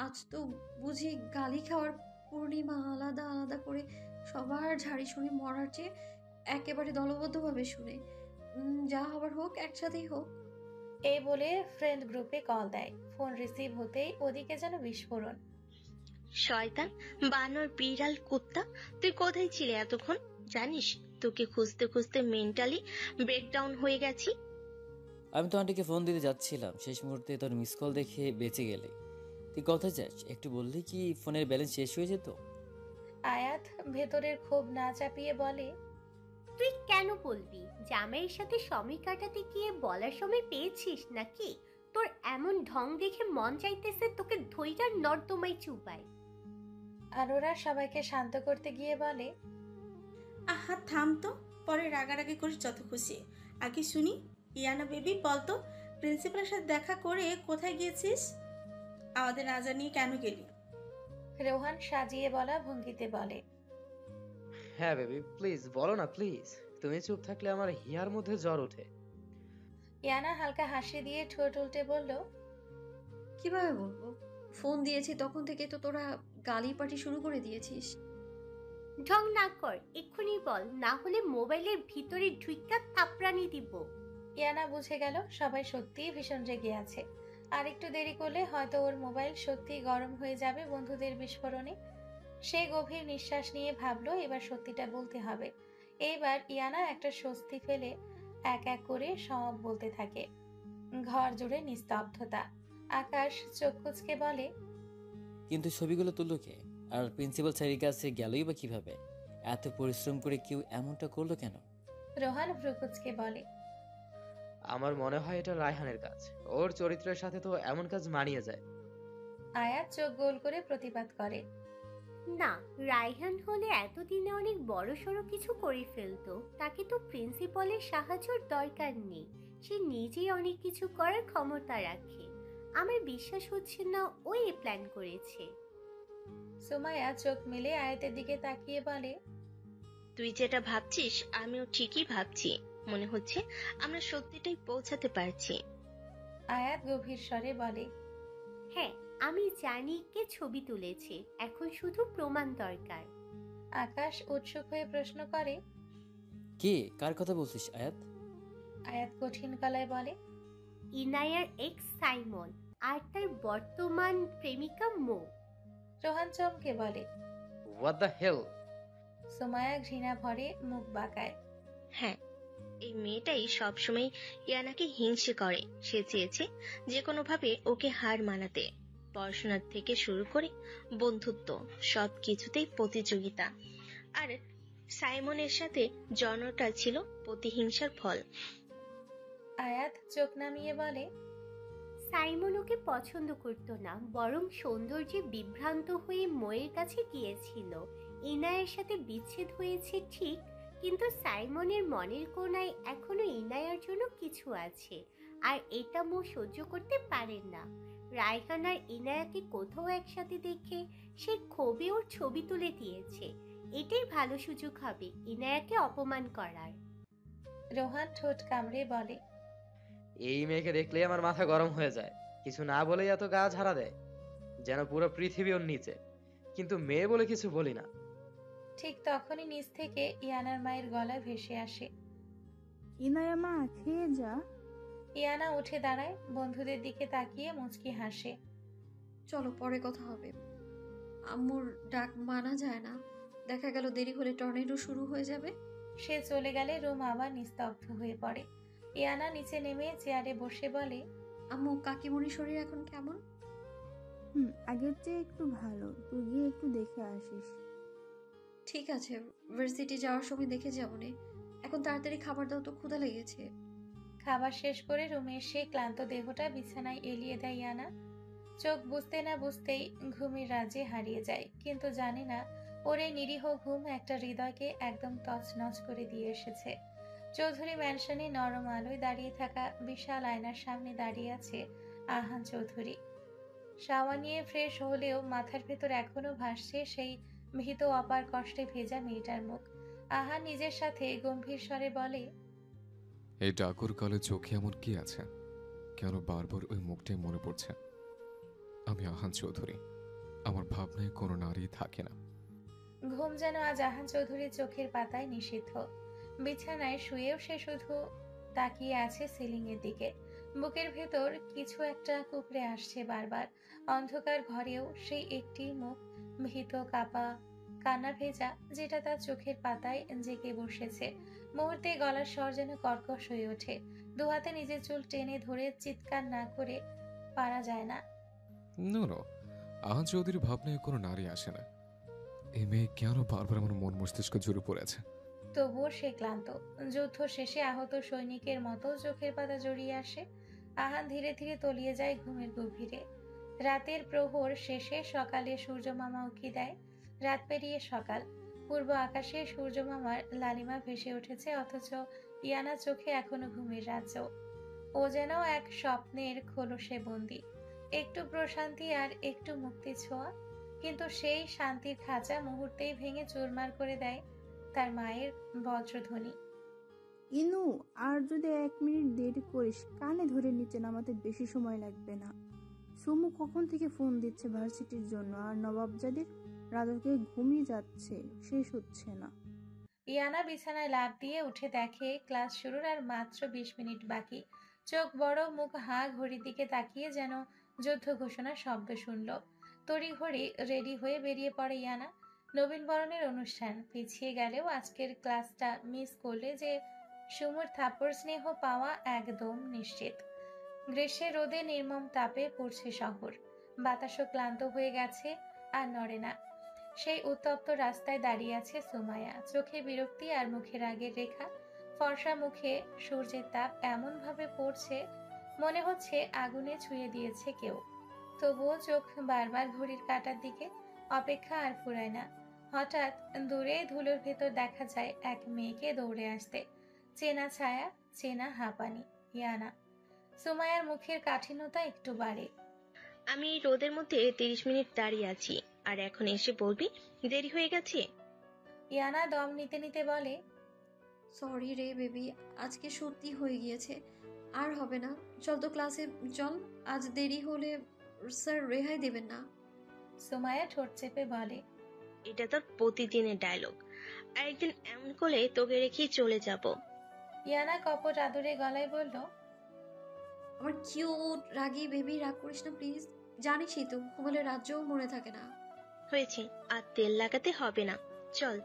আজ তো বুঝি গালি খাওয়ার পূর্ণিমা। আলাদা আলাদা করে সবার ঝাড়ি শুনে মরার চেয়ে একেবারে দলবদ্ধভাবে শুনে যা হবার হোক, একসাথেই হোক। এই বলে ফ্রেন্ড গ্রুপে কল দেয়। ফোন রিসিভ হতেই ওদিকে যেন বিস্ফোরণ। শয়তান, বানর, বিড়াল, কুত্তা, তুই কোথায় ছিলে এতক্ষণ? জানিস তোকে খুঁজতে খুঁজতে মেন্টালি ব্রেকডাউন হয়ে গেছি। আমি তো আন্টিকে ফোন দিতে যাচ্ছিলাম, শেষ মুহূর্তে তোর মিস কল দেখে বেঁচে গেলে। তুই কোথায় যাস? একটু বললি কি ফোনের ব্যালেন্স শেষ হয়ে যেত? আয়াত ভেতরের ক্ষোভ না চাপিয়ে বলে, তুই কেন বলবি? জামাইয়ের সাথে সময় কাটাতে গিয়ে বলার সময় পেয়েছিস নাকি? তোর এমন ঢং দেখে মন চাইতেছে তোকে ধইরার নর্দমায় চুপায়। আরোরা সবাইকে শান্ত করতে গিয়ে বলে, আহা থাম তো, পরে রাগারাগি করিস যত খুশি। আগে শুনি, ইয়ানা বেবি বলতো, প্রিন্সিপালের সাথে দেখা করে কোথায় গিয়েছিস? আমাদের না জানিয়ে কেন গেলি? রোহান সাজিয়ে বলা ভঙ্গিতে বলে, হ্যাঁ বেবি, প্লিজ বলো না প্লিজ। তুমি চুপ থাকলে আমার হিয়ার মধ্যে জ্বর ওঠে। ইয়ানা হালকা হাসি দিয়ে ঠোঁট উল্টে বলল, কিভাবে বলবো? ফোন দিয়েছি তখন থেকে তো তোরা গালি পাটি শুরু করে দিয়েছিস। ঢং না কর, এক্ষুনি বল, না হলে মোবাইলের ভিতরে ঢুইকা থাপড়ানি দিব। ইয়ানা বুঝে গেল সবাই সত্যিই ভীষণ রেগে আছে, আর একটু দেরি করলে হয়তো ওর মোবাইল সত্যিই গরম হয়ে যাবে বন্ধুদের বিস্ফোরণে। সে গভীর নিঃশ্বাস নিয়ে ভাবলো এবার সত্যিটা বলতে হবে। এইবার ইয়ানা একটা স্বস্তি ফেলে এক এক করে সব বলতে থাকে। ঘর জুড়ে নিস্তব্ধতা। আকাশ চোখ কুঁচকে বলে, কিন্তু ছবিগুলো তুললো কে? আর প্রিন্সিপাল স্যারের কাছে গেলই বা কিভাবে? এত পরিশ্রম করে কেউ এমনটা করলো কেন? রোহান ভ্রু কুঁচকে বলে, আমার মনে হয় এটা রায়হানের কাজ। ওর চরিত্রের সাথে তো এমন কাজ মানিয়ে যায়। আয়াত চোখ গোল করে প্রতিবাদ করে, না, রায়হান হলে এতদিনে অনেক বড় সড়ো কিছু করে ফেলতো। তাকে তো প্রিন্সিপালের সাহায্যর দরকার নেই, সে নিজেই অনেক কিছু করার ক্ষমতা রাখে। আমার বিশ্বাস হচ্ছে না ওই প্ল্যান করেছে। সুমাইয়া চোখ মেলে আয়াতের দিকে তাকিয়ে বলে, তুই যেটা ভাবছিস আমিও ঠিকই ভাবছি। মনে হচ্ছে আমরা সত্যিটাই পৌঁছাতে পারছি। আয়াত গভীর স্বরে বলে, হ্যাঁ, আমি জানি কে ছবি তুলেছে, এখন শুধু প্রমাণ দরকার। আকাশ উৎসুক হয়ে প্রশ্ন করে, কে? কার কথা বলছিস আয়াত? আয়াত কঠিন গলায় বলে, ইনায়ার এক্স সাইমন আর তার বর্তমান প্রেমিকা মো। রোহান চমকে বলে, হোয়াট দ্য হেল? সুমাইয়া ঘৃণা ভরে মুখ বাঁকায়। হ্যাঁ, এই মেয়েটাই সবসময় ইয়ানাকে হিংসে করে। সে চেয়েছে যে কোনোভাবে ওকে হার মানাতে। পড়াশোনার থেকে শুরু করে বন্ধুত্ব, সবকিছুতেই প্রতিযোগিতা। আর সাইমনের সাথে জন্মটা ছিল প্রতিহিংসার ফল। আয়াত চোখ নামিয়ে বলে, সাইমন ওকে পছন্দ করত না, বরং সৌন্দর্যে বিভ্রান্ত হয়ে মোয়ের কাছে গিয়েছিল। ইনায়ের সাথে বিচ্ছেদ হয়েছে ঠিক, কিন্তু সাইমনের মনের কোণায় এখনো ইনায়ার জন্য কিছু আছে, আর এটা মো সহ্য করতে পারেন না। রায়হান আর ইনায়াকে কোথাও একসাথে দেখে সে ক্ষোভে ওর ছবি তুলে দিয়েছে। এটাই ভালো সুযোগ হবে ইনায়াকে অপমান করার। রোহান ঠোঁট কামড়ে বলে, এই মেয়েকে দেখলেই আমার মাথা গরম হয়ে যায়। কিছু না বলেই এত গা ঝাড়া দেয়, যেন পুরো পৃথিবী ওর নিচে। কিন্তু মেয়ে বলে কিছু বলি না। ঠিক তখনই নিচ থেকে ইয়ানার মায়ের গলা ভেসে আসে, ইনায়া মা, খেয়ে যা। ইয়ানা উঠে দাঁড়ায়, বন্ধুদের দিকে তাকিয়ে মুচকি হাসে। চলো পরে কথা হবে। আম্মুর ডাক মানা যায় না, দেখা গেল দেরি হলে টর্নেডো শুরু হয়ে যাবে। সে চলে গেলে রুম আবার নিস্তব্ধ হয়ে পড়ে। ইয়ানা নিচে নেমে চেয়ারে বসে বলে, আম্মু কাকিমণির শরীর এখন কেমন? আগের চেয়ে একটু ভালো, তুই গিয়ে একটু দেখে আসিস। ঠিক আছে, ভার্সিটি যাওয়ার সময় দেখে যাবো নে। এখন তাড়াতাড়ি খাবার দাও তো, ক্ষুধা লেগেছে। খাবার শেষ করে রুমে এসে ক্লান্ত দেহটা বিছানায় এলিয়ে দেয় ইয়ানা। চোখ বুঝতে না বুঝতেই ঘুমের রাজ্যে হারিয়ে যায়, কিন্তু জানে না ওর এই নিরীহ ঘুম একটা হৃদয়কে একদম তছনছ করে দিয়ে এসেছে। চৌধুরী ম্যানশনে নরম আলোয় দাঁড়িয়ে থাকা বিশাল আয়নার সামনে দাঁড়িয়ে আছে আহান চৌধুরী। শাওয়া নিয়ে ফ্রেশ হলেও মাথার ভেতর এখনো ভাসছে সেই ভীত অপার কষ্টে ভেজা মেয়েটার মুখ। আহান নিজের সাথে গম্ভীর স্বরে বলে, এই ডাকুর কালে চোখে এমন কি আছে? কেন বারবার ওই মুখটাই মনে পড়ছে? আমি আহান চৌধুরী, আমার ভাবনায় কোনো নারী থাকে না। ঘুম যেন আজ আহান চৌধুরীর চোখের পাতায় নিষিদ্ধ। বিছানায় শুয়েও সে শুধু তাকিয়ে আছে সিলিং এর দিকে। বুকের ভেতর কিছু একটা কুকড়ে আসছে বারবার। অন্ধকার ঘরেও সেই একটি মুখ, ভীত কাপা কান্না ভেজা, যেটা তার চোখের পাতায় জেগে বসেছে। মুহূর্তে গলার স্বর যেন কর্কশ হয়ে ওঠে। দুহাতে নিজের চুল টেনে ধরে চিৎকার না করে পারা যায় না। নো নো, আহান চৌধুরী ভাবনায় কোনো নারী আসে না। এই মেয়ে কেন বারবার আমার মন মস্তিষ্ক জুড়ে পড়েছে। তবুও সে ক্লান্ত। যুদ্ধ শেষে আহত সৈনিকের মতো চোখের পাতা জড়িয়ে আসে। আহান ধীরে ধীরে তলিয়ে যায় ঘুমের গভীরে। রাতের প্রহর শেষে সকালে সূর্যমামা উকি দেয়। রাত পেরিয়ে সকাল। পূর্ব আকাশে সূর্যমামার লালিমা ভেসে উঠেছে, অথচ ইয়ানা চোখে এখনো ঘুমের রাজ্য। ও যেন এক স্বপ্নের খোলসে বন্দি। একটু প্রশান্তি আর একটু মুক্তি ছোঁয়া, কিন্তু সেই শান্তির খাঁচা মুহূর্তেই ভেঙে চুরমার করে দেয় তার মায়ের বজ্রধ্বনি। ইনু, আর যদি 1 মিনিট দেরি করিস কানে ধরে নিচে নামাতে বেশি সময় লাগবে না। সুমু কখন থেকে ফোন দিচ্ছে ভার্সিটির জন্য, আর নবাবজাদের রাজাকে ঘুমিয়ে যাচ্ছে, শেষ হচ্ছে না। ইয়ানা বিছানায় লাফ দিয়ে উঠে দেখে ক্লাস শুরুর আর মাত্র 20 মিনিট বাকি। চোখ বড়, মুখ হাঁ, ঘড়ির দিকে তাকিয়ে যেন যুদ্ধ ঘোষণার শব্দ শুনল। তড়িঘড়ি রেডি হয়ে বেরিয়ে পড়ে ইয়ানা। নবীনবরণের অনুষ্ঠান পিছিয়ে গেলেও আজকের ক্লাসটা মিস করলে যে সুমুর থাপ্পড় স্নেহ পাওয়া একদম নিশ্চিত। গ্রীষ্মের রোদে নির্মম তাপে পড়ছে শহর। বাতাসও ক্লান্ত হয়ে গেছে আর নড়ে না। সেই উত্তপ্ত রাস্তায় দাঁড়িয়ে আছে সুমাইয়া, চোখে বিরক্তি আর মুখে রাগের রেখা। ফর্সা মুখে সূর্যের তাপ এমন ভাবে পড়ছে মনে হচ্ছে আগুনে ছুঁয়ে দিয়েছে কেউ। তবুও চোখ বারবার ঘড়ির কাঁটার দিকে, অপেক্ষা আর ফুরায় না। হঠাৎ দূরে ধুলোর ভেতর দেখা যায় এক মেয়েকে দৌড়ে আসতে। চেনা ছায়া, চেনা হাঁপানি, ইয়ানা। সুমাইয়ার মুখের কাঠিন্যতা একটু বাড়ে। আমি এই রোদের মধ্যে 30 মিনিট দাঁড়িয়ে আছি, আর এখন এসে বলবি দেরি হয়ে গেছে? ইয়ানা দম নিতে নিতে বলে, সরি রে বেবি, আজকে সত্যি হয়ে গিয়েছে, আর হবে না। চল তো ক্লাসে চল, আজ দেরি হলে স্যার রেহাই দেবেন না। সুমাইয়া ঠোঁট চেপে বলে, এটা তোর প্রতিদিনের ডায়লগ, আর একদিন এমন করে তোকে রেখেই চলে যাব। ইয়ানা কপট আদরে গলায় বলল, আমার কিউট রাগী বেবি, রাগ করিস না প্লিজ। জানিসই তো ঘুমালে রাজ্যও মনে থাকে না। হয়েছে, আর তেল লাগাতে হবে না, চল।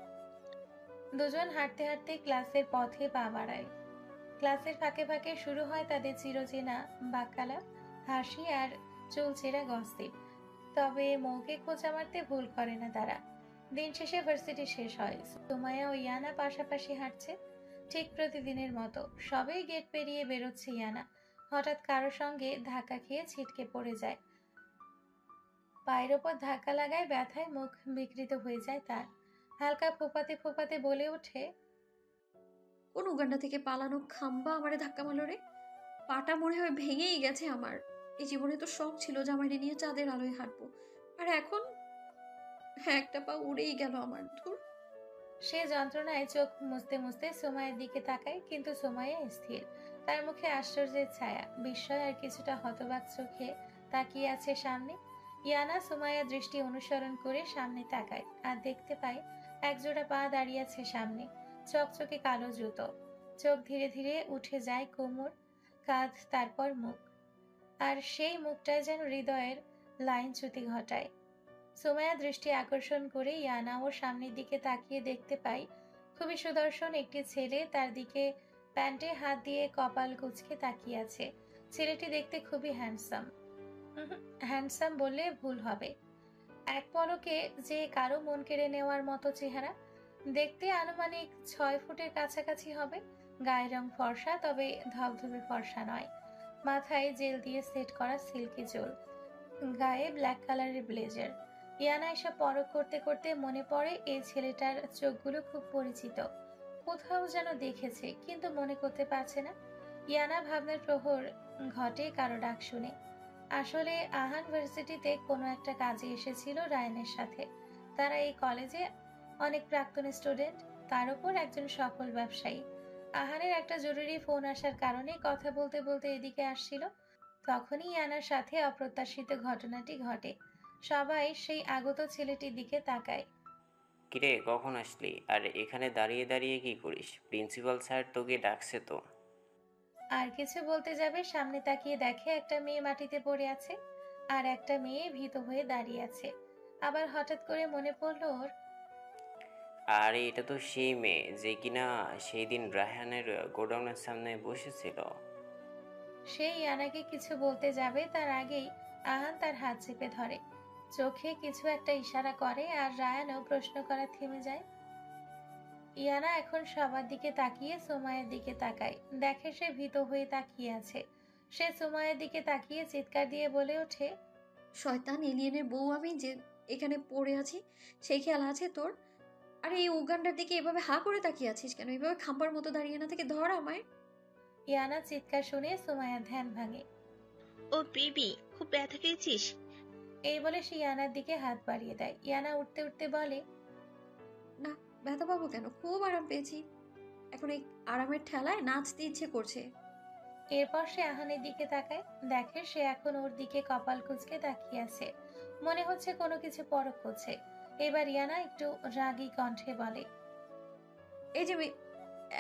দুজন হাঁটতে হাঁটতে ক্লাসের পথে পা বাড়ায়। ক্লাসের ফাঁকে ফাঁকে শুরু হয় তাদের চিরচেনা বাক্যালাপ, হাসি আর চুলচেরা গসিপ। তবে মৌকে খোঁচা মারতে ভুল করে না তারা। দিন শেষে ভার্সিটি শেষ হয়। সুমাইয়া ও ইয়ানা পাশাপাশি হাঁটছে, ঠিক প্রতিদিনের মতো। সবেই গেট পেরিয়ে বেরোচ্ছে ইয়ানা, হঠাৎ কারো সঙ্গে ধাক্কা খেয়ে ছিটকে পড়ে যায়। পায়ের ওপর ধাক্কা লাগায়, ব্যথায় মুখ বিকৃত হয়ে যায় তার। হালকা ফোপাতে ফোপাতে বলে ওঠে, কোন উগান্ডা থেকে পালানো খাম্বা আমারে ধাক্কা মারল রে। পাটা মনে হয় ভেঙেই গেছে আমার। এই জীবনে তো শখ ছিল জামাইরে নিয়ে চাঁদের আলোয় হাঁটবো, আর এখন একটা পা উড়েই গেল আমার। ধুর। সে যন্ত্রণায় চোখ মুছতে মুছতে সুমাইয়ের দিকে তাকায়, কিন্তু সুমাইয়া স্থির। তার মুখে আশ্চর্যের ছায়া, বিস্ময় আর কিছুটা হতবাক চোখে তাকিয়ে আছে সামনে। ইয়ানা সুমাইয়ার দৃষ্টি অনুসরণ করে সামনে তাকায়, আর দেখতে পায় একজোড়া পা দাঁড়িয়ে আছে সামনে, চকচকে কালো জুতো। চোখ ধীরে ধীরে উঠে যায় কোমর, কাঁধ, তারপর মুখ। আর সেই মুখটায় যেন হৃদয়ের লাইন চ্যুতি ঘটায়। সুমাইয়া দৃষ্টি আকর্ষণ করে ইয়ানা ওর সামনের দিকে তাকিয়ে দেখতে পাই খুবই সুদর্শন একটি ছেলে তার দিকে প্যান্টে হাত দিয়ে কপাল কুঁচকে তাকিয়ে আছে। ছেলেটি দেখতে খুবই হ্যান্ডসাম। হ্যান্ডসাম বললে ভুল হবে, এক পলকে যে কারো মন কেড়ে নেওয়ার মতো চেহারা। দেখতে আনুমানিক 6 ফুটের কাছাকাছি হবে। গায়ের রং ফর্সা, তবে ধবধবে ফর্সা নয়। মাথায় জেল দিয়ে সেট করা সিল্কি চুল, গায়ে ব্ল্যাক কালারের ব্লেজার। ইয়ানা এসব পরখ করতে করতে মনে পড়ে এই ছেলেটার চোখগুলো খুব পরিচিত, কোথাও যেন দেখেছে, কিন্তু মনে করতে পারছে না। ইয়ানা ভাবনার প্রহর ঘটে কারো ডাক শুনে। আসলে আহান ভার্সিটিতে কোনো একটা কাজে এসেছিল রায়ানের সাথে। তারা এই কলেজে অনেক প্রাক্তন স্টুডেন্ট, তার উপর একজন সফল ব্যবসায়ী। আহানের একটা জরুরি ফোন আসার কারণে কথা বলতে বলতে এদিকে আসছিল। তখনই ইয়ানার সাথে অপ্রত্যাশিত ঘটনাটি ঘটে। সবাই সেই আগত ছেলেটির দিকে তাকায়। কিরে, কখন আসলি? আর এখানে দাঁড়িয়ে দাঁড়িয়ে কি করিস? প্রিন্সিপাল স্যার তোকে ডাকছে তো। আর কিছু বলতে যাবে, সামনে তাকিয়ে দেখে একটা মেয়ে মাটিতে পড়ে আছে, আর একটা মেয়ে ভীত হয়ে দাঁড়িয়ে আছে। আবার হঠাৎ করে মনে পড়ল ওর। আরে এটা তো সেই মেয়ে যে কিনা সেই দিন রায়হানের গোডাউনের সামনে বসেছিল। সে ইয়ানাকে কিছু বলতে যাবে তার আগেই আহান তার হাত চেপে ধরে, চোখে কিছু একটা ইশারা করে আর রায়ানও প্রশ্ন করা থেমে যায়। ইয়ানা এখন সবার দিকে তাকিয়ে সুমাইয়ের দিকে তাকায়, দেখে সে ভীত হয়ে তাকিয়ে আছে। সে সুমাইয়ের দিকে তাকিয়ে চিৎকার দিয়ে বলে ওঠে, শয়তান এলিয়েনের বউ আমি যে এখানে পড়ে আছি সেই খেয়াল আছে তোর? আরে এই উগান্ডার দিকে এভাবে হা করে তাকিয়ে আছিস কেন? এভাবে খাম্বার মতো দাঁড়িয়ে না থেকে ধর আমায়। ইয়ানা চিৎকার শুনে সুমাইয়ার ধ্যান ভাঙে। ও বেবি, খুব ব্যথা পেয়েছিস? এই বলে সে ইয়ানার দিকে হাত বাড়িয়ে দেয়। ইয়ানা উঠতে উঠতে বলে, না, ব্যথা পাবো কেন, খুব আরাম পেয়েছি। এখন এই আরামের ঠেলায় নাচতে ইচ্ছে করছে। এরপর সে আহানের দিকে তাকায়, দেখে সে এখন ওর দিকে কপাল কুঁচকে তাকিয়ে আছে, মনে হচ্ছে কোনো কিছু পরখ করছে। এবার ইয়ানা একটু রাগী কণ্ঠে বলে, এই যে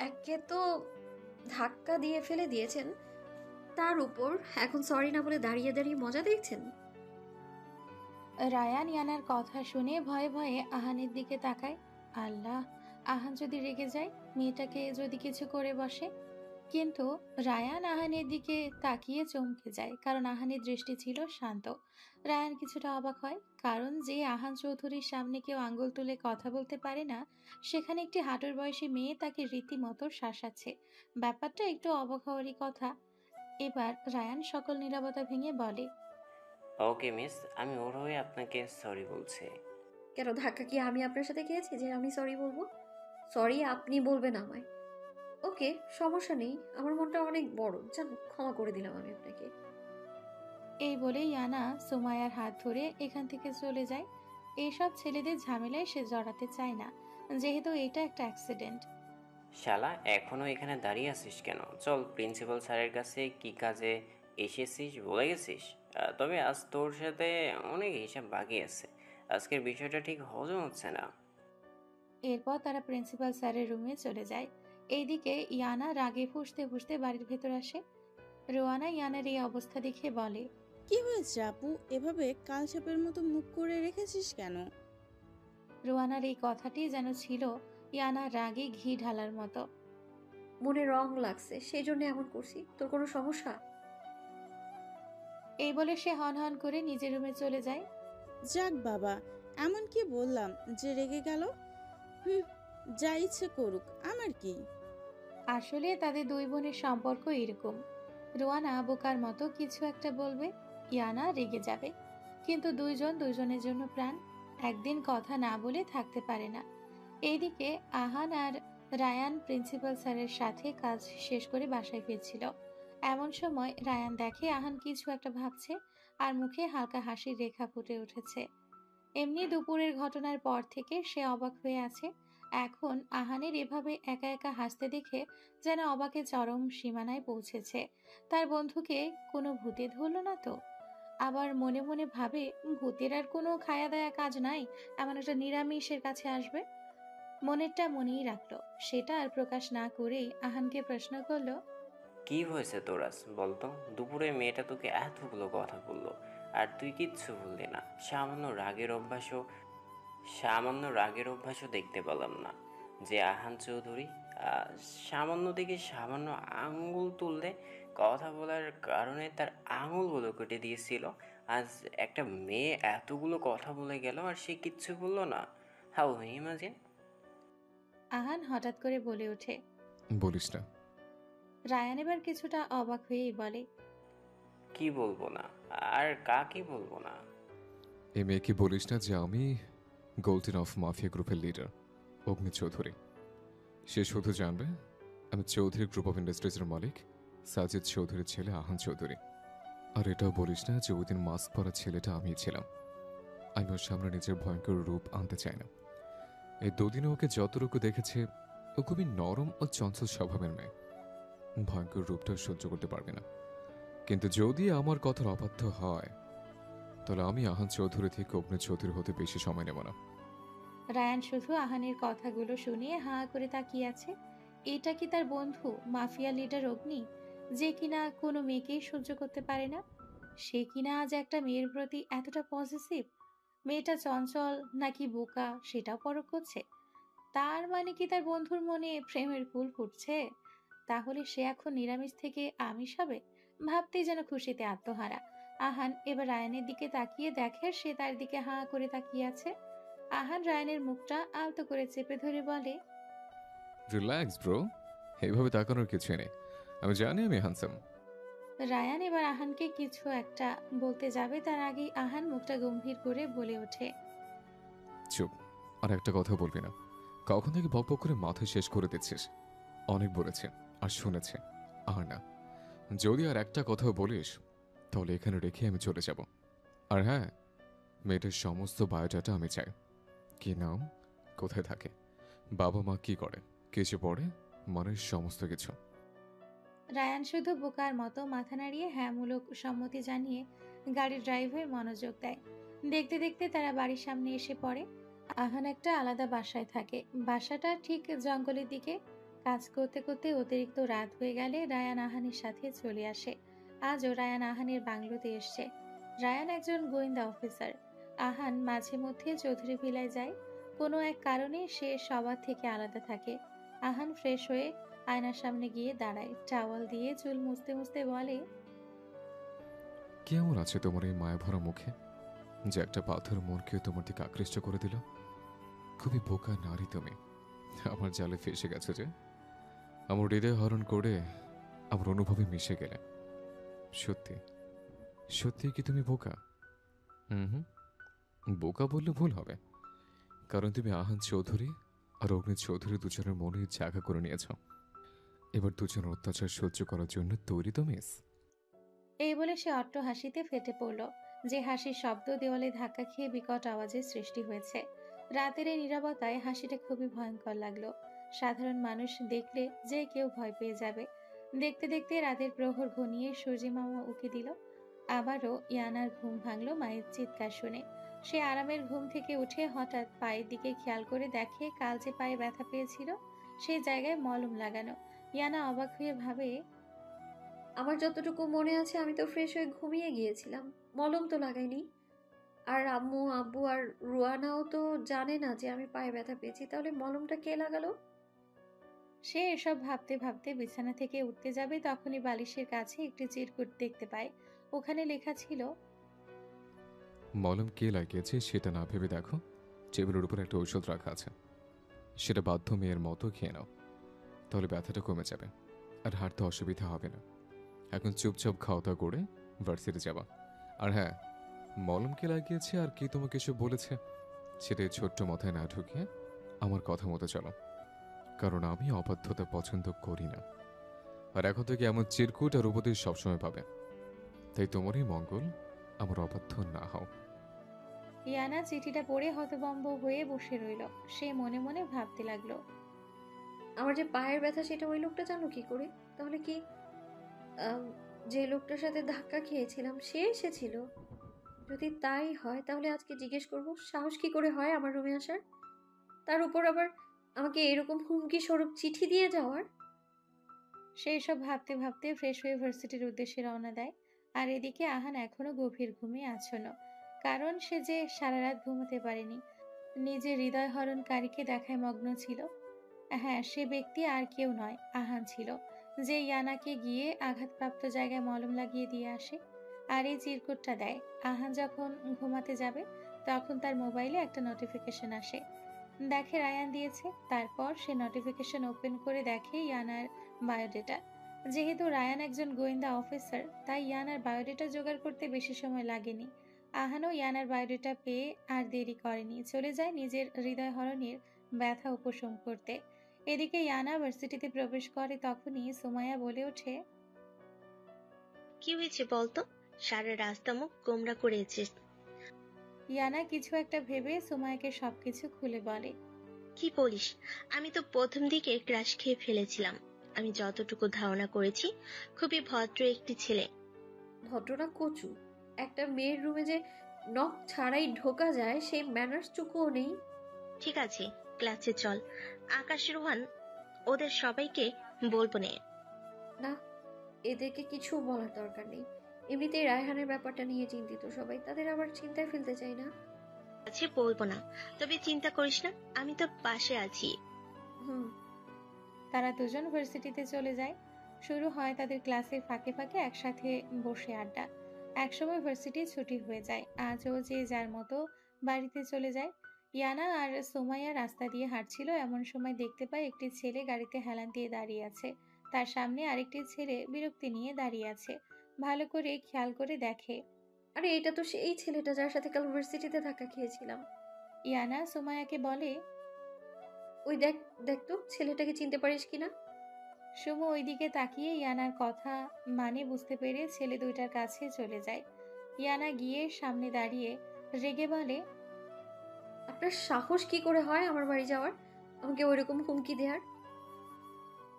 একে তো ধাক্কা দিয়ে ফেলে দিয়েছেন, তার উপর এখন সরি না বলে দাঁড়িয়ে দাঁড়িয়ে মজা দেখছেন। রায়ান ইয়ানার কথা শুনে ভয়ে ভয়ে আহানের দিকে তাকায়। আল্লাহ, আহান যদি রেগে যায়, মেয়েটাকে যদি কিছু করে বসে। কিন্তু রায়ান আহানের দিকে তাকিয়ে চমকে যায়, কারণ আহানের দৃষ্টি ছিল শান্ত। রায়ান কিছুটা অবাক হয়, কারণ যে আহান চৌধুরীর সামনে কেউ আঙ্গুল তুলে কথা বলতে পারে না, সেখানে একটি হাঁটুর বয়সী মেয়ে তাকে রীতিমতো শাসাচ্ছে। ব্যাপারটা একটু অবাক হওয়ারই কথা। এবার রায়ান সকল নীরবতা ভেঙে বলে, ওকে মিস, আমি ওর হয়ে আপনাকে সরি বলছি। কেন, ধাক্কা কি আমি আপনার সাথে খেয়েছি যে আমি সরি বলবো? সরি আপনি বলবেন আমায়। ওকে, সমস্যা নেই, আমার মনটা অনেক বড়, জান, ক্ষমা করে দিলাম আমি আপনাকে। এই বলে ইয়ানা সুমাইয়ার হাত ধরে এখান থেকে চলে যায়। এইসব ছেলেদের ঝামেলায় সে জড়াতে চায় না, যেহেতু এটা একটা অ্যাক্সিডেন্ট। শালা, এখনো এখানে দাঁড়িয়ে আছিস কেন? চল, প্রিন্সিপাল স্যারের কাছে কি কাজে এসেছিস বলে গেছিস? তবে আজ তোর সাথে অনেক হিসাব বাকি আছে। আজকের বিষয়টা ঠিক হজম হচ্ছে না। এরপর তারা প্রিন্সিপাল স্যারের রুমে চলে যায়। এইদিকে ইয়ানা রাগে ফুঁসতে ফুঁসতে বাড়ির ভেতর আসে। রোয়ানা ইয়ানার এই অবস্থা দেখে বলে, কি হয়েছে আপু, এভাবে কালসাপের মতো মুখ করে রেখেছিস কেন? রোয়ানার এই কথাটি যেন ছিল ইয়ানার রাগে ঘি ঢালার মতো। মনে রং লাগছে, সেই জন্য এমন করছি। তোর কোনো সমস্যা? এই বলে সে হন হন করে নিজের রুমে চলে যায়। যাক বাবা, এমন কি বললাম যে রেগে গেল? যা ইচ্ছে করুক, আমার কি। আসলে তাদের দুই বোনের সম্পর্ক এরকম। রোয়ানা বোকার মতো কিছু একটা বলবে, ইয়ানা রেগে যাবে, কিন্তু দুইজন দুইজনের জন্য প্রাণ, একদিন কথা না বলে থাকতে পারে না। এইদিকে আহান আর রায়ান প্রিন্সিপাল স্যারের সাথে কাজ শেষ করে বাসায় ফিরছিল। এমন সময় রায়ান দেখে আহান কিছু একটা ভাবছে আর মুখে হালকা হাসির রেখা ফুটে উঠেছে। এমনি দুপুরের ঘটনার পর থেকে সে অবাক হয়ে আছে। এখন আহানের এভাবে একা একা হাসতে দেখে যেন অবাকে চরম সীমানায় পৌঁছেছে। তার বন্ধুকে কোনো ভূতে ধরল না তো? আবার মনে মনে ভাবে, ভূতের আর কোনো খায়া দায়া কাজ নাই, এমন একটা নিরামিষের কাছে আসবে। মনেরটা মনেই রাখলো, সেটা আর প্রকাশ না করেই আহানকে প্রশ্ন করলো, কি হয়েছে তোর আজ বলতো? দুপুরে মেয়েটা তোকে এতগুলো কথা বললো আর তুই কিচ্ছু বললি না। সামান্য রাগের অভ্যাসও দেখতে পেলাম না। যে আহান চৌধুরী সামান্য থেকে সামান্য আঙুল তুললে কথা বলার কারণে তার আঙুলগুলো কেটে দিয়েছিল, আজ একটা মেয়ে এতগুলো কথা বলে গেল আর সে কিচ্ছু বললো না। How imagine. আহান হঠাৎ করে বলে ওঠে। বলিস না। রায়ান এবার কিছুটা অবাক হয়েই বলে, কি বলবো না? আর কাকে বলবো না? এই মেয়েকে বলিস না যে আমি গোল্ডেন অফ মাফিয়া গ্রুপের লিডার অগ্নি চৌধুরী। সে শুধু জানবে আমি চৌধুরী গ্রুপ অফ ইন্ডাস্ট্রিজের মালিক সাজিদ চৌধুরীর ছেলে আহান চৌধুরী। আর এটাও বলিস না যে ওই দিন মাস্ক পরা ছেলেটা আমি ছিলাম। আমি ওর সামনে নিজের ভয়ঙ্কর রূপ আনতে চাই না। এই দুদিনে ওকে যতটুকু দেখেছে, ও খুবই নরম ও চঞ্চল স্বভাবের মেয়ে। ভয়ঙ্কর রূপটাও সহ্য করতে পারবে না। কিন্তু যদি আমার কথার অবাধ্য হয়, তাহলে আমি আহান চৌধুরী থেকে অগ্নি চৌধুরী হতে বেশি সময় নেব না। রায়ান শুধু আহানের কথাগুলো শুনিয়ে হাঁ করে তাকিয়ে আছে। এটা কি তার বন্ধু মাফিয়া লিডার অগ্নি, যে কিনা কোনো মেয়েকেই সহ্য করতে পারে না? সে কিনা আজ একটা মেয়ের প্রতি এতটা পজিটিভ? মেয়েটা চঞ্চল নাকি বোকা সেটাও পরখ করছে। তার মানে কি তার বন্ধুর মনে প্রেমের ফুল ফুটছে? তাহলে সে এখন নিরামিষ থেকে আমিষ হবে, ভাবতেই যেন খুশিতে আত্মহারা। আহান এবার রায়ানের দিকে তাকিয়ে দেখে সে তার দিকে হাঁ করে তাকিয়ে আছে। আহান রায়ানের মুখটা আলতো করে চেপে ধরে বলে, রিল্যাক্স ব্রো, এইভাবে তাকানোর কিছু নেই। আমি জানি আমি হ্যান্ডসাম। রায়ান এবার আহানকে কিছু একটা বলতে যাবে তার আগেই আহান মুখটা গম্ভীর করে বলে ওঠে, চুপ, আর একটা কথা বলবি না। কখন থেকে বকবক করে মাথায় শেষ করে দিচ্ছিস। অনেক বলেছে আর শুনেছে, আর না। যদি আর একটা কথাও বলিস তাহলে এখানে রেখে আমি চলে যাব। আর হ্যাঁ, মেয়েটার সমস্ত বায়োডাটা আমি চাই। কি নাম, কোথায় থাকে, বাবা মা কি করে, কিছু পড়ে, মানে সমস্ত কিছু। রায়ান শুধু বোকার মতো মাথা নাড়িয়ে হ্যাঁমূলক সম্মতি জানিয়ে গাড়ির ড্রাইভে মনোযোগ দেয়। দেখতে দেখতে তারা বাড়ির সামনে এসে পড়ে। আহান একটা আলাদা বাসায় থাকে। বাসাটা ঠিক জঙ্গলের দিকে। কাজ করতে করতে অতিরিক্ত রাত হয়ে গেলে রায়ান আহানের সাথে চলে আসে। আজও রায়ান আহানের বাংলোতে এসছে। রায়ান একজন গোয়েন্দা অফিসার। আহান মাঝে মধ্যে চৌধুরী ভিলায় যায়। কোনো এক কারণে সে সবার থেকে আলাদা থাকে। আহান ফ্রেশ হয়ে আয়নার সামনে গিয়ে দাঁড়ায়, টাওয়াল দিয়ে চুল মুছতে মুছতে বলে, কেমন আছে তোমার এই মায়া ভরা মুখে, যে একটা পাথর মনকেও তোমার দিকে আকৃষ্ট করে দিল? খুবই বোকা নারী তুমি। আমার জালে ফেসে গেছে যে, আমার হৃদয় হরণ করে আমার অনুভবে মিশে গেলে। সত্যি সত্যি কি তুমি বোকা? হুম, বোকা বললে ভুল হবে, কারণ তুমি আহান চৌধুরী আর অগ্নি চৌধুরী দুজনের মনে জায়গা করে নিয়েছ। এবার দুজনের অত্যাচার সহ্য করার জন্য তৈরি তো মিস? এই বলে সে অট্ট হাসিতে ফেটে পড়ল, যে হাসির শব্দ দেওয়ালে ধাক্কা খেয়ে বিকট আওয়াজের সৃষ্টি হয়েছে। রাতের এই নীরবতায় হাসিটা খুবই ভয়ঙ্কর লাগলো। সাধারণ মানুষ দেখলে যে কেউ ভয় পেয়ে যাবে। দেখতে দেখতে রাতের প্রহর ঘনিয়ে সূর্যি মামা উকি দিল। আবারও ইয়ানার ঘুম ভাঙলো মায়ের চিৎকার শুনে। সে আরামের ঘুম থেকে উঠে হঠাৎ পায়ের দিকে খেয়াল করে দেখে কাল যে পায়ে ব্যথা পেয়েছিল সেই জায়গায় মলম লাগানো। ইয়ানা অবাক হয়ে ভাবে, আমার যতটুকু মনে আছে আমি তো ফ্রেশ হয়ে ঘুমিয়ে গিয়েছিলাম, মলম তো লাগাইনি। আর আম্মু আব্বু আর রুয়ানাও তো জানে না যে আমি পায়ে ব্যথা পেয়েছি, তাহলে মলমটা কে লাগালো? সে এসব ভাবতে ভাবতে বিছানা থেকে উঠতে যাবে, তখনই বালিশের কাছে একটি চিরকুট দেখতে পায়। ওখানে লেখা ছিল, মলম কে লাগিয়েছে সেটা না ভেবে দেখো, টেবিলের উপর একটা ঔষধ রাখা আছে, সেটা বাধ্য মেয়ের মতো খেয়ে নাও, তাহলে ব্যথাটা কমে যাবে আর হাঁটতে অসুবিধা হবে না। এখন চুপচাপ খাওয়া দাওয়া করে ভার্সিটি যাবা। আর হ্যাঁ, মলম কে লাগিয়েছে আর কি তোমাকে এসব বলেছে সেটা এই ছোট্ট মাথায় না ঢুকিয়ে আমার কথা মতো চলো, কারণ আমি অবাধ্যতা পছন্দ করি না। আর এখন থেকে এমন চিরকুট আর উপদেশ সবসময় পাবে, তাই তোমারই মঙ্গল, আমার অবাধ্য না হও। ইয়ানা চিঠিটা পড়ে হতভম্ব হয়ে বসে রইল। সে মনে মনে ভাবতে লাগলো, আমার যে পায়ের ব্যথা সেটা ওই লোকটা জানো কি করে? তাহলে কি যে লোকটার সাথে ধাক্কা খেয়েছিলাম সে এসেছিল? যদি তাই হয় তাহলে আজকে জিজ্ঞেস করব সাহস কি করে হয় আমার রুমে আসার, তার উপর আবার আমাকে এরকম হুমকি স্বরূপ চিঠি দিয়ে যাওয়ার। সে এসব ভাবতে ভাবতে ফ্রেশ হয়ে ভার্সিটির উদ্দেশ্যে রওনা দেয়। আর এদিকে আহান এখনো গভীর ঘুমে আচ্ছন্ন, কারণ সে যে সারা রাত ঘুমাতে পারেনি। নিজের হৃদয় হরণকারীকে দেখায় মগ্ন ছিল। হ্যাঁ, সে ব্যক্তি আর কেউ নয়, আহান ছিল, যে ইয়ানাকে গিয়ে আঘাতপ্রাপ্ত জায়গায় মলম লাগিয়ে দিয়ে আসে আর এই চিরকুটটা দেয়। আহান যখন ঘুমাতে যাবে তখন তার মোবাইলে একটা নোটিফিকেশন আসে। দেখে রায়ান দিয়েছে। তারপর সে নোটিফিকেশন ওপেন করে দেখে ইয়ানার বায়োডেটা। যেহেতু রায়ান একজন গোয়েন্দা অফিসার, তাই ইয়ানার বায়োডেটা জোগাড় করতে বেশি সময় লাগেনি। আহানও ইয়ানার বায়োডেটা পেয়ে আর দেরি করেনি, চলে যায় নিজের হৃদয় হরণের ব্যথা উপশম করতে। এদিকে ইয়ানা ভার্সিটিতে প্রবেশ করে তখনই সুমাইয়া বলে ওঠে, কি হয়েছে বলতো? সারা রাস্তা মুখ গোমরা করেছিস। ইয়ানা কিছু একটা ভেবে সুমাইয়াকে সবকিছু খুলে বলে, কি বলিস? আমি তো প্রথম দিকে ক্রাশ খেয়ে ফেলেছিলাম। আমি যতটুকু ধারণা করেছি খুবই ভদ্র একটি ছেলে। ভদ্রনা কচু, একটা মেয়ের রুমে যে নখ ছাড়াই ঢোকা যায় সেই ম্যানার্স টুকুও নেই। ঠিক আছে, ক্লাসে চল। আকাশ, রোহান, ওদের সবাইকে বলবো নে। না, এদেরকে কিছু বলার দরকার নেই। এমনিতেই রায়হানের ব্যাপারটা নিয়ে চিন্তিত সবাই, তাদের আবার চিন্তায় ফেলতে চাই না। আছে বলবো না, তবে চিন্তা করিস না, আমি তোর পাশে আছি। তারা দুজন ভার্সিটিতে চলে যায়। শুরু হয় তাদের ক্লাসের ফাঁকে ফাঁকে একসাথে বসে আড্ডা। একসময় ভার্সিটি ছুটি হয়ে যায়, আজও যে যার মতো বাড়িতে চলে যায়। ইয়ানা আর সোমাইয়া রাস্তা দিয়ে হাঁটছিল, এমন সময় দেখতে পায় একটি ছেলে গাড়িতে হেলান দিয়ে দাঁড়িয়ে আছে। তার সামনে আরেকটি ছেলে বিরক্তি নিয়ে দাঁড়িয়ে আছে। ভালো করে খেয়াল করে দেখে, আরে এটা তো সেই ছেলেটা যার সাথে কাল ভার্সিটিতে ধাক্কা খেয়েছিলাম। ইয়ানা সোমায়াকে বলে, ওই দেখ দেখ তো ছেলেটাকে চিনতে পারিস কিনা। সুমু ওইদিকে তাকিয়ে ইয়ানার কথা মানে বুঝতে পেরে ছেলে দুইটার কাছে চলে যায়। ইয়ানা গিয়ে সামনে দাঁড়িয়ে রেগে বলে, আপনার সাহস কি করে হয় আমার বাড়ি যাওয়ার, আমাকে ওইরকম হুমকি দেওয়ার?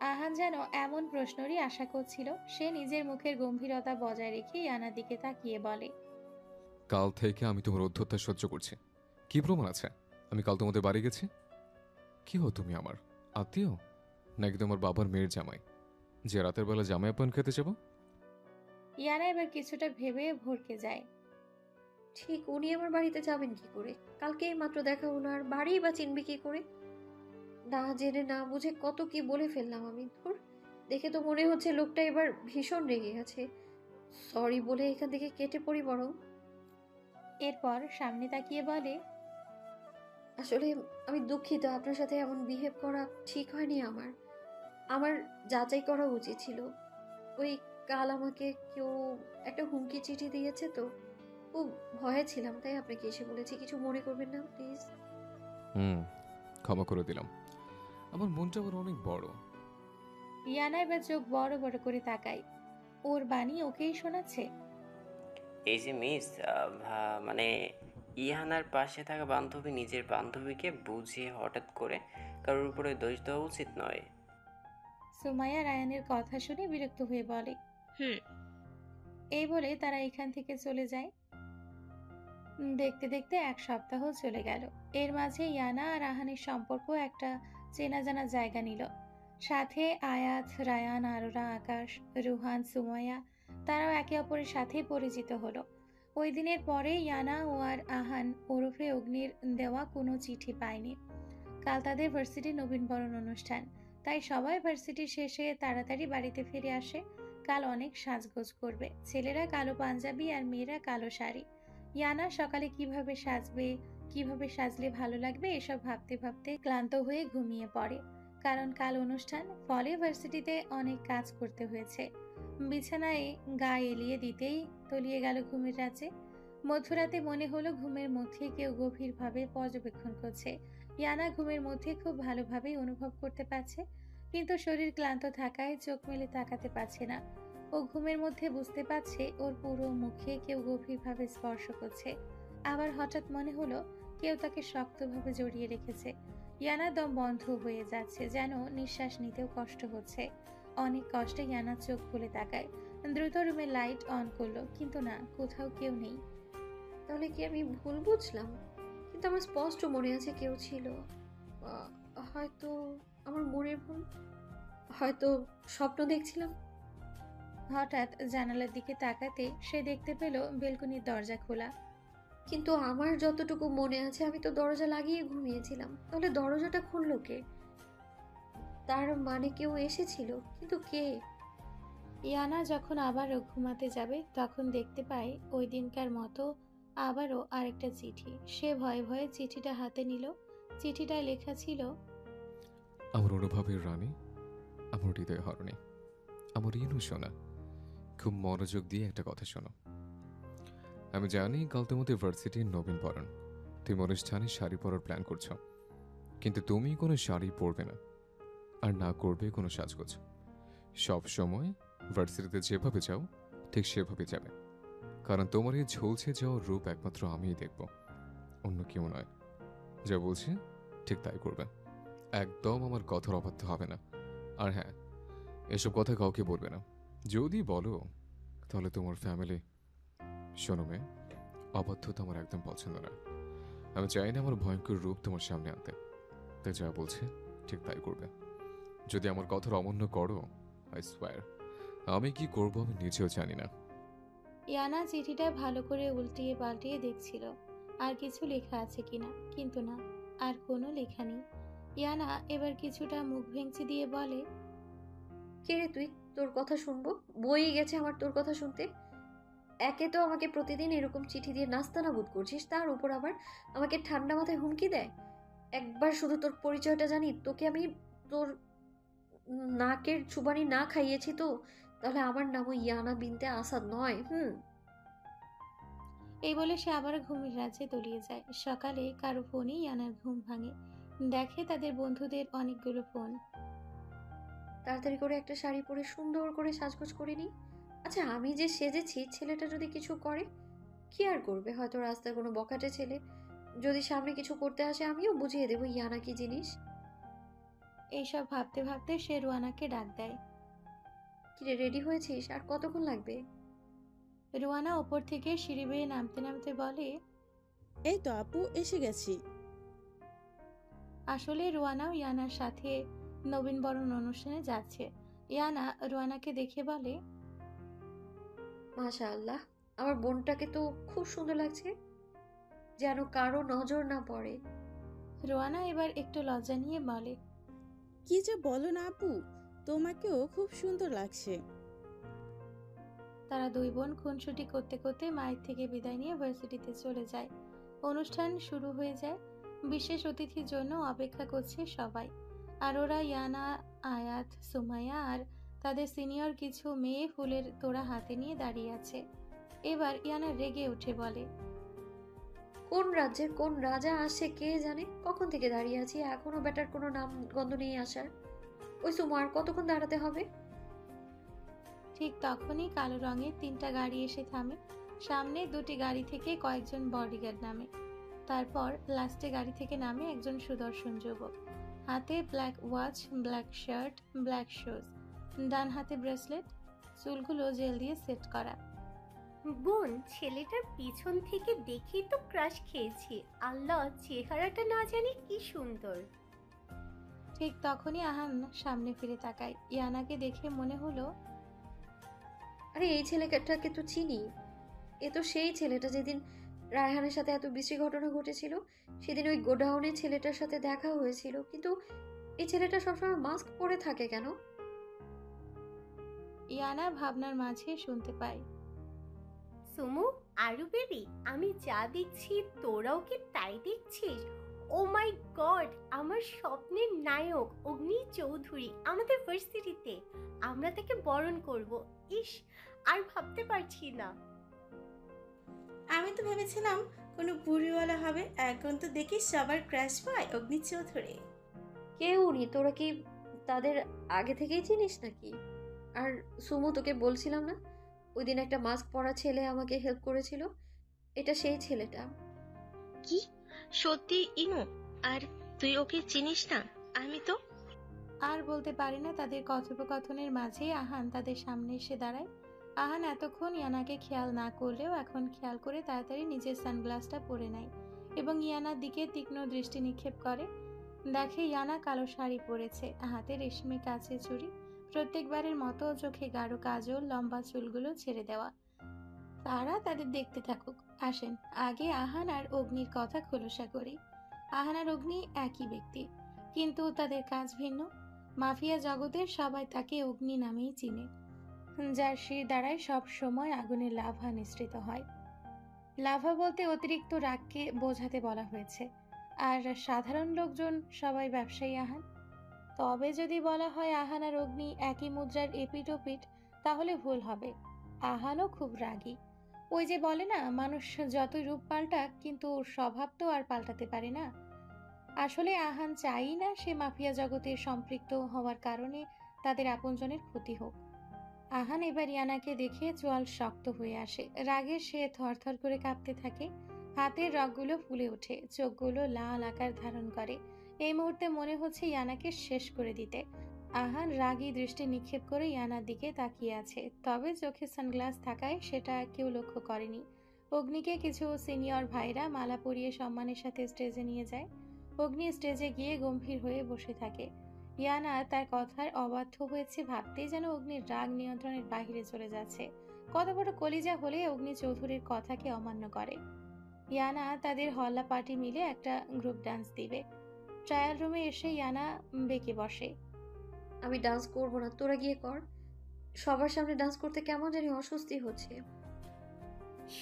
আহান যেন এমন প্রশ্নরই আশা করছিল। সে নিজের মুখের গম্ভীরতা বজায় রেখে ইয়ানার দিকে তাকিয়ে বলে, কাল থেকে আমি তোমার অধ্যত্তা সহ্য করছি। কি প্রমাণ আছে আমি কাল তোমাদের বাড়ি গেছি? কি হো তুমি, আমার আত্মীয় নাকি তোমার বাবার মেয়ের জামাই যে রাতের বেলা জামাই আপ্যায়ন খেতে যাবো? ইয়ানা এবার কিছুটা ভেবে ভরকে যায়। ঠিক উনি আমার বাড়িতে যাবেন কি করে? কালকে মাত্র দেখা হলো, আর বাড়ি বা চিনবি কি করে? না জেনে না বুঝে কত কি বলে ফেললাম আমি। ধর, দেখে তো মনে হচ্ছে লোকটা এবার ভীষণ রেগে গেছে। সরি বলে এখান থেকে কেটে পড়ি বরং। এরপর সামনে তাকিয়ে বলে, আসলে আমি দুঃখিত, আপনার সাথে এমন বিহেভ করা ঠিক হয়নি। আমার যাচাই করা উচিত ছিল। ওই কাল আমাকে কেউ একটা হুমকি চিঠি দিয়েছে, তো খুব ভয়ে ছিলাম, তাই আপনাকে এসে বলেছি। কিছু মনে করবেন না প্লিজ। ক্ষমা করে দিলাম, আমার মনটা আবার অনেক বড়। ইয়ানা এবার চোখ বড় বড় করে তাকায়। ওর বাণী ওকেই শোনাচ্ছে। এই যে মিস, মানে ইহানার পাশে থাকা বান্ধবী নিজের বান্ধবীকে বুঝিয়ে হঠাৎ করে কারোর উপরে দোষ দেওয়া উচিত নয়। সুমাইয়া রায়ানের কথা শুনে বিরক্ত হয়ে বলে, এই বলে তারা এখান থেকে চলে যায়। দেখতে দেখতে এক সপ্তাহ চলে গেল। এর মাঝে ইয়ানা আর আহানের সম্পর্ক একটা চেনা জানা জায়গা নিল। সাথে আয়াত, রায়ান, আরোরা, আকাশ, রুহান, সুমাইয়া তারাও একে অপরের সাথে পরিচিত হলো। ওই দিনের পরে ইয়ানা ও আর আহান ওরফে অগ্নির দেওয়া কোনো চিঠি পায়নি। কাল তাদের ভার্সিটির নবীনবরণ অনুষ্ঠান, তাই সবাই ভার্সিটি শেষে তাড়াতাড়ি বাড়িতে ফিরে আসে। কাল অনেক সাজগোজ করবে। ছেলেরা কালো পাঞ্জাবি আর মেয়েরা কালো শাড়ি। ইয়ানা সকালে কিভাবে সাজবে, কিভাবে সাজলে ভালো লাগবে এসব ভাবতে ভাবতে ক্লান্ত হয়ে ঘুমিয়ে পড়ে। কারণ কাল অনুষ্ঠান, ফলে ভার্সিটিতে অনেক কাজ করতে হয়েছে। বিছানায় গা এলিয়ে দিতেই তলিয়ে গেল ঘুমের রাজ্যে। মধ্যরাতে মনে হলো ঘুমের মধ্যে কেউ গভীরভাবে পর্যবেক্ষণ করছে। ইয়ানা ঘুমের মধ্যে খুব ভালোভাবেই অনুভব করতে পারছে, কিন্তু শরীর ক্লান্ত থাকায় চোখ মেলে তাকাতে পারছে না। ও ঘুমের মধ্যে বুঝতে পারছে ওর পুরো মুখে কেউ গভীরভাবে স্পর্শ করছে। আবার হঠাৎ মনে হলো কেউ তাকে শক্তভাবে জড়িয়ে রেখেছে। ইয়ানা দম বন্ধ হয়ে যাচ্ছে, যেন নিঃশ্বাস নিতেও কষ্ট হচ্ছে। অনেক কষ্টে ইয়ানা চোখ খুলে তাকায়। দ্রুত রুমে লাইট অন করলো, কিন্তু না, কোথাও কেউ নেই। তাহলে কি আমি ভুল বুঝলাম? কিন্তু আমার স্পষ্ট মনে আছে কেউ ছিল। হয়তো আমার মনের ভুল, হয়তো স্বপ্ন দেখছিলাম। হঠাৎ জানালার দিকে তাকাতে সে দেখতে পেল বেলকনির দরজা খোলা। কিন্তু আমার যতটুকু মনে আছে আমি তো দরজা লাগিয়ে ঘুমিয়েছিলাম। তাহলে দরজাটা খুললো কে? তার মানে কেউ এসেছিল, কিন্তু কে? ইয়ানা যখন আবারও ঘুমাতে যাবে তখন দেখতে পায় ওই দিনকার মতো আবারও আরেকটা চিঠি। সে ভয়ে ভয়ে চিঠিটা হাতে নিল। চিঠিটায় লেখা ছিল, আমার অনুভবের রানী, আমার হৃদয় হরণী, আমার ইনু শোনা, খুব মনোযোগ দিয়ে একটা কথা শোনো। আমি জানি কাল তোমাদের ভার্সিটির নবীনবরণ, তুমি অনুষ্ঠানে শাড়ি পরার প্ল্যান করছো, কিন্তু তুমি কোনো শাড়ি পরবে না, আর না করবে কোনো সাজগোজ। সব সময় ভার্সিটিতে যেভাবে যাও ঠিক সেভাবে যাবে, কারণ তোমার এই ঝলসে যাওয়ার রূপ একমাত্র আমিই দেখব, অন্য কেউ নয়। যা বলছি ঠিক তাই করবে, একদম আমার কথার অবাধ্য হবে না। আর হ্যাঁ, এসব কথা কাউকে বলবে না, যদি বলো তাহলে তোমার ফ্যামিলি। শোনো মেয়ে, অবাধ্যতা আমার একদম পছন্দ না। আমি চাই না আমার ভয়ঙ্কর রূপ তোমার সামনে আনতে, তাই যা বলছে ঠিক তাই করবে। যদি আমার কথার অমান্য করো, আই সোয়ার আমি কি করব আমি নিজেও জানি না। ইয়ানা চিঠিটা ভালো করে উল্টিয়ে পাল্টিয়ে দেখছিল আর কিছু লেখা আছে কিনা, কিন্তু না, আর কোনো লেখা নেই। ইয়ানা এবার কিছুটা মুখ ভেঙচি দিয়ে বলে, কে রে তুই? তোর কথা শুনবো? বই গেছে আমার তোর কথা শুনতে। একে তো আমাকে প্রতিদিন এরকম চিঠি দিয়ে নাস্তানাবুদ করছিস, তার উপর আবার আমাকে ঠান্ডা মাথায় হুমকি দেয়। একবার শুধু তোর পরিচয়টা জানি, তোকে আমি তোর নাকের চুবানি না খাইয়েছি তো, তাহলে আমার নামও ইয়ানা বিনতে আসাদ নয়। এই বলে সে আবার ঘুমের রাজ্যে তলিয়ে যায়। সকালে কারো ফোনে ইয়ানার ঘুম ভাঙে। দেখে তাদের বন্ধুদের অনেকগুলো ফোন। তাড়াতাড়ি করে একটা শাড়ি পরে সুন্দর করে সাজগোজ করে নি। আচ্ছা, আমি যে সেজেছি, ছেলেটা যদি কিছু করে? কি আর করবে, হয়তো রাস্তার কোনো বখাটে ছেলে যদি সামনে কিছু করতে আসে, আমিও বুঝিয়ে দেবো ইয়ানা কি জিনিস। এইসব ভাবতে ভাবতে সে রুয়ানাকে ডাক দেয়। কিরে, রেডি হয়েছিস? আর কতক্ষণ লাগবে? রুয়ানা ওপর থেকে সিঁড়ি বেয়ে নামতে নামতে বলে, এই তো আপু, এসে গেছি। আসলে রুয়ানাও ইয়ানার সাথে নবীনবরণ অনুষ্ঠানে যাচ্ছে। ইয়ানা রুয়ানাকে দেখে বলে, মাশাআল্লাহ, আমার বোনটাকে তো খুব সুন্দর লাগছে, যেন কারো নজর না পড়ে। রুয়ানা এবার একটু লজ্জা নিয়ে বলে, কি যে বলো না আপু, তোমাকেও খুব সুন্দর লাগছে। তারা দুই বোন খুনসুটি করতে করতে মায়ের থেকে বিদায় নিয়ে ভার্সিটিতে চলে যায়। অনুষ্ঠান শুরু হয়ে যায়। বিশেষ অতিথির জন্য অপেক্ষা করছে সবাই। আর ওরা ইয়ানা, আয়াত, সুমাইয়া আর তাদের সিনিয়র কিছু মেয়ে ফুলের তোড়া হাতে নিয়ে দাঁড়িয়ে আছে। এবার ইয়ানা রেগে উঠে বলে, কোন রাজ্যের কোন রাজা আসে কে জানে? কখন থেকে দাঁড়িয়ে আছি, এখনো বেটার কোনো নাম গন্ধ নেই আসার। ওই সুমা, আর কতক্ষণ দাঁড়াতে হবে? ঠিক তখনই কালো রঙের 3টা গাড়ি এসে থামে। সামনে 2টি গাড়ি থেকে কয়েকজন বডিগার্ড নামে। তারপর লাস্টে গাড়ি থেকে নামে একজন সুদর্শন যুবক। হাতে black watch, black shirt, black shoes, ডান হাতে ব্রেসলেট, চুলগুলো জেল দিয়ে সেট করা। বোন, ছেলেটার পিছন থেকে দেখেই তো ক্রাশ খেয়েছি। আল্লাহ, চেহারাটা না জানি কি সুন্দর। ঠিক তখনই আহান সামনে ফিরে তাকায়। ইয়ানাকে দেখে মনে হলো, আরে এই ছেলেটাকে তো চিনি। এ তো সেই ছেলেটা যেদিন রায়হানের সাথে এত বিশ্রী ঘটনা ঘটেছিল, সেদিন ওই গোডাউনের ছেলেটার সাথে দেখা হয়েছিল। কিন্তু এই ছেলেটা সবসময় মাস্ক পরে থাকে কেন? ইয়ানা ভাবনার মাঝে শুনতে পায়, সুমু, আরু বেবি, আমি যা দেখছি তোরাও কি তাই দেখছিস? ও মাই গড, আমার স্বপ্নের নায়ক অগ্নি চৌধুরী আমাদের ভার্সিটিতে। আমরা তাকে বরণ করব। ইস, আর ভাবতে পারছি না। আমি তো ভেবেছিলাম কোনো বুড়িওয়ালা হবে, এখন তো দেখি সবার ক্র্যাশ পায় অগ্নি চৌধুরী। কে উনি? তোরা কি তাদের আগে থেকেই চিনিস নাকি? আর সুমু, তোকে বলছিলাম না ওই দিন একটা মাস্ক পরা ছেলে আমাকে হেল্প করেছিল? এটা সেই ছেলেটা। কি সত্যি ইনু? আর তুই ওকে চিনিস না? আমি তো। আর বলতে পারি না। তাদের কথোপকথনের মাঝে আহান তাদের সামনে এসে দাঁড়ায়। আহান এতক্ষণ ইয়ানাকে খেয়াল না করলেও এখন খেয়াল করে তাড়াতাড়ি নিজের সানগ্লাসটা পরে নেয় এবং ইয়ানার দিকে তীক্ষ্ণ দৃষ্টি নিক্ষেপ করে। দেখে ইয়ানা কালো শাড়ি পরেছে, হাতে রেশমি কাচের চুড়ি, প্রত্যেকবারের মতো চোখে গাঢ় কাজল, লম্বা চুলগুলো ছেড়ে দেওয়া। তারা তাদের দেখতে থাকুক। আসেন আগে আহান আর অগ্নির কথা খোলসা করি। আহান আর অগ্নি একই ব্যক্তি, কিন্তু তাদের কাজ ভিন্ন। মাফিয়া জগতের সবাই তাকে অগ্নি নামেই চিনে, যার শির দ্বারাই সব সময় আগুনের লাভা নিঃসৃত হয়। লাভা বলতে অতিরিক্ত রাগকে বোঝাতে বলা হয়েছে। আর সাধারণ লোকজন সবাই ব্যবসায়ী আহান। তবে যদি বলা হয় আহান আর অগ্নি একই মুদ্রার এপিট ওপিট, তাহলে ভুল হবে। আহানও খুব রাগী। ওই যে বলে না, মানুষ যতই রূপ পাল্টাক কিন্তু ওর স্বভাব তো আর পাল্টাতে পারে না। আসলে আহান চাই না সে মাফিয়া জগতে সম্পৃক্ত হওয়ার কারণে তাদের আপনজনের ক্ষতি হোক। আহান এবার ইয়ানাকে দেখে চোয়াল শক্ত হয়ে আসে। রাগে সে থরথর করে কাঁপতে থাকে। হাতের রগগুলো ফুলে ওঠে, চোখগুলো লাল আকার ধারণ করে। এই মুহূর্তে মনে হচ্ছে ইয়ানাকে শেষ করে দিতে। আহান রাগী দৃষ্টি নিক্ষেপ করে ইয়ানার দিকে তাকিয়ে আছে, তবে চোখে সানগ্লাস থাকায় সেটা কেউ লক্ষ্য করেনি। অগ্নিকে কিছু সিনিয়র ভাইরা মালা পরিয়ে সম্মানের সাথে স্টেজে নিয়ে যায়। অগ্নি স্টেজে গিয়ে গম্ভীর হয়ে বসে থাকে। ইয়ানা তার কথার অবাধ্য হয়েছে ভাবতেই যেন অগ্নির রাগ নিয়ন্ত্রণের বাহিরে চলে যাচ্ছে। কত বড় কলিজা হলে অগ্নি চৌধুরীর কথাকে অমান্য করে। ইয়ানা তাদের হল্লা পার্টি মিলে একটা গ্রুপ ডান্স দিবে। ট্রায়াল রুমে এসে ইয়ানা বেঁকে বসে। আমি ডান্স করব না, তোরা গিয়ে কর। সবার সামনে ডান্স করতে কেমন জানি অস্বস্তি হচ্ছে।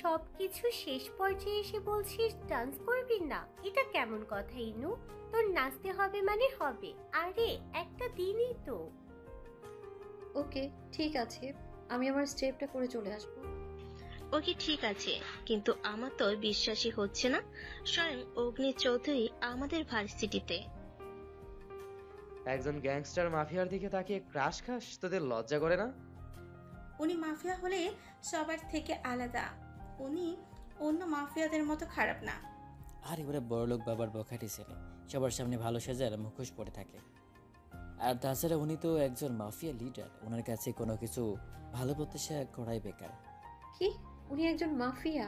সবকিছু শেষ পর্যায়ে এসে বলছিস ডান্স করবি না? এটা কেমন কথা ইনু? তোর নাচতে হবে মানে হবে। আরে একটা দিনই তো। ওকে, ঠিক আছে, আমি আমার স্টেপটা করে চলে আসবো। ওকে ঠিক আছে, কিন্তু আমার তো বিশ্বাসই হচ্ছে না স্বয়ং অগ্নি চৌধুরী আমাদের ভার্সিটিতে। একজন গ্যাংস্টার মাফিয়ার দিকে তাকিয়ে ক্রাশ খাস, তোদের লজ্জা করে না? উনি মাফিয়া হলে সবার থেকে আলাদা। উনি অন্য মাফিয়াদের মতো খারাপ না। আরে ওরা বড়লোক বাবার বখাটে ছেলে, সবার সামনে ভালো সাজার মুখোশ পরে থাকে। আর তাছাড়া উনি তো একজন মাফিয়া লিডার, ওনার কাছে কোনো কিছু ভালো প্রত্যাশা করাই বেকার। কি, উনি একজন মাফিয়া?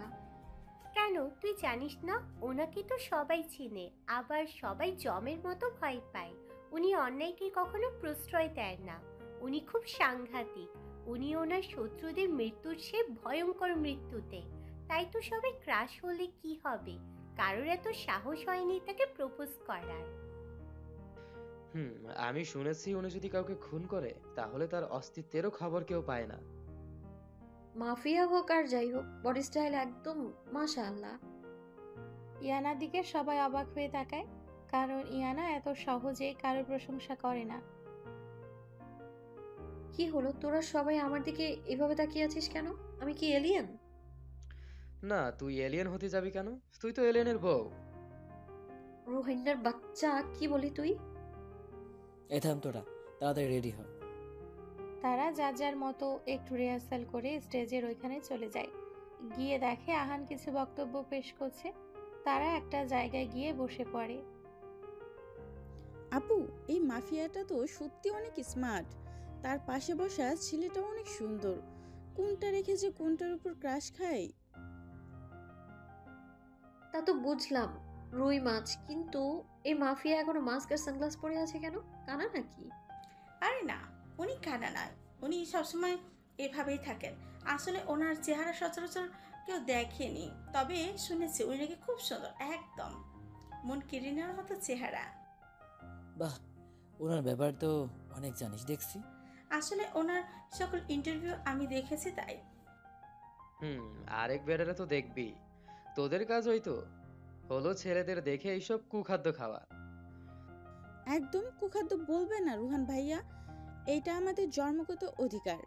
কেন, তুই জানিস না? ওনাকে তো সবাই চিনে, আবার সবাই জমের মতো ভয় পায়। উনি অন্যায়কে কখনো প্রশ্রয় দেয় না। উনি খুব সাংঘাতিক। উনি ওনার শত্রুদের মৃত্যুর সে ভয়ঙ্কর মৃত্যুতে। তাই তো সবাই ক্রাশ হলে কি হবে, কারোর এত সাহস হয়নি তাকে প্রপোজ করার। আমি শুনেছি উনি যদি কাউকে খুন করে তাহলে তার অস্তিত্বেরও খবর কেউ পায় না। মাফিয়া হোক আর যাই হোক, বডি স্টাইল একদম মাশাআল্লাহ। ইয়ানার দিকে সবাই অবাক হয়ে তাকায়, কারণ ইয়ানা এত সহজে কারোর প্রশংসা করে না। কি হলো, তোরা সবাই আমার দিকে এভাবে তাকিয়ে আছিস কেন? আমি কি এলিয়েন? না, তুই এলিয়েন হতে যাবি কেন? তুই তো এলিয়েনের বউ। রোহিঙ্গার বাচ্চা, কি বলি তুই? থাম তোরা, তাড়াতাড়ি রেডি হ। তারা যার যার মতো একটু রিহার্সাল করে স্টেজের ওইখানে চলে যায়। গিয়ে দেখে আহান কিছু বক্তব্য পেশ করছে। তারা একটা জায়গায় গিয়ে বসে পড়ে। আপু, এই মাফিয়াটা তো সত্যি অনেক স্মার্ট। তার পাশে বসা ছেলেটা অনেক সুন্দর। কোনটা রেখে যে কোনটার উপর ক্রাশ খায়। তা তো বুঝলাম, রুই মাছ, কিন্তু এই মাফিয়া এখনো মাস্ক আর সানগ্লাস পরে আছে কেন? কানা নাকি? আরে না, উনি কানা নয়। উনি সবসময় এভাবেই থাকেন। আসলে ওনার চেহারা সচরাচর কেউ দেখেনি, তবে শুনেছি উনি নাকি খুব সুন্দর, একদম মন কেড়ে নেওয়ার মতো চেহারা। বাহ, ওনার ব্যাপার তো অনেক জানিস দেখছি। আসলে ওনার সকল ইন্টারভিউ আমি দেখেছি তাই। আরেক বেড়ালে তো দেখবি। তোদের কাজ ওই তো হলো ছেলেদের দেখে এইসব কুখাদ্য খাওয়া। একদম কুখাদ্য বলবে না রুহান ভাইয়া, এইটা আমাদের জন্মগত অধিকার।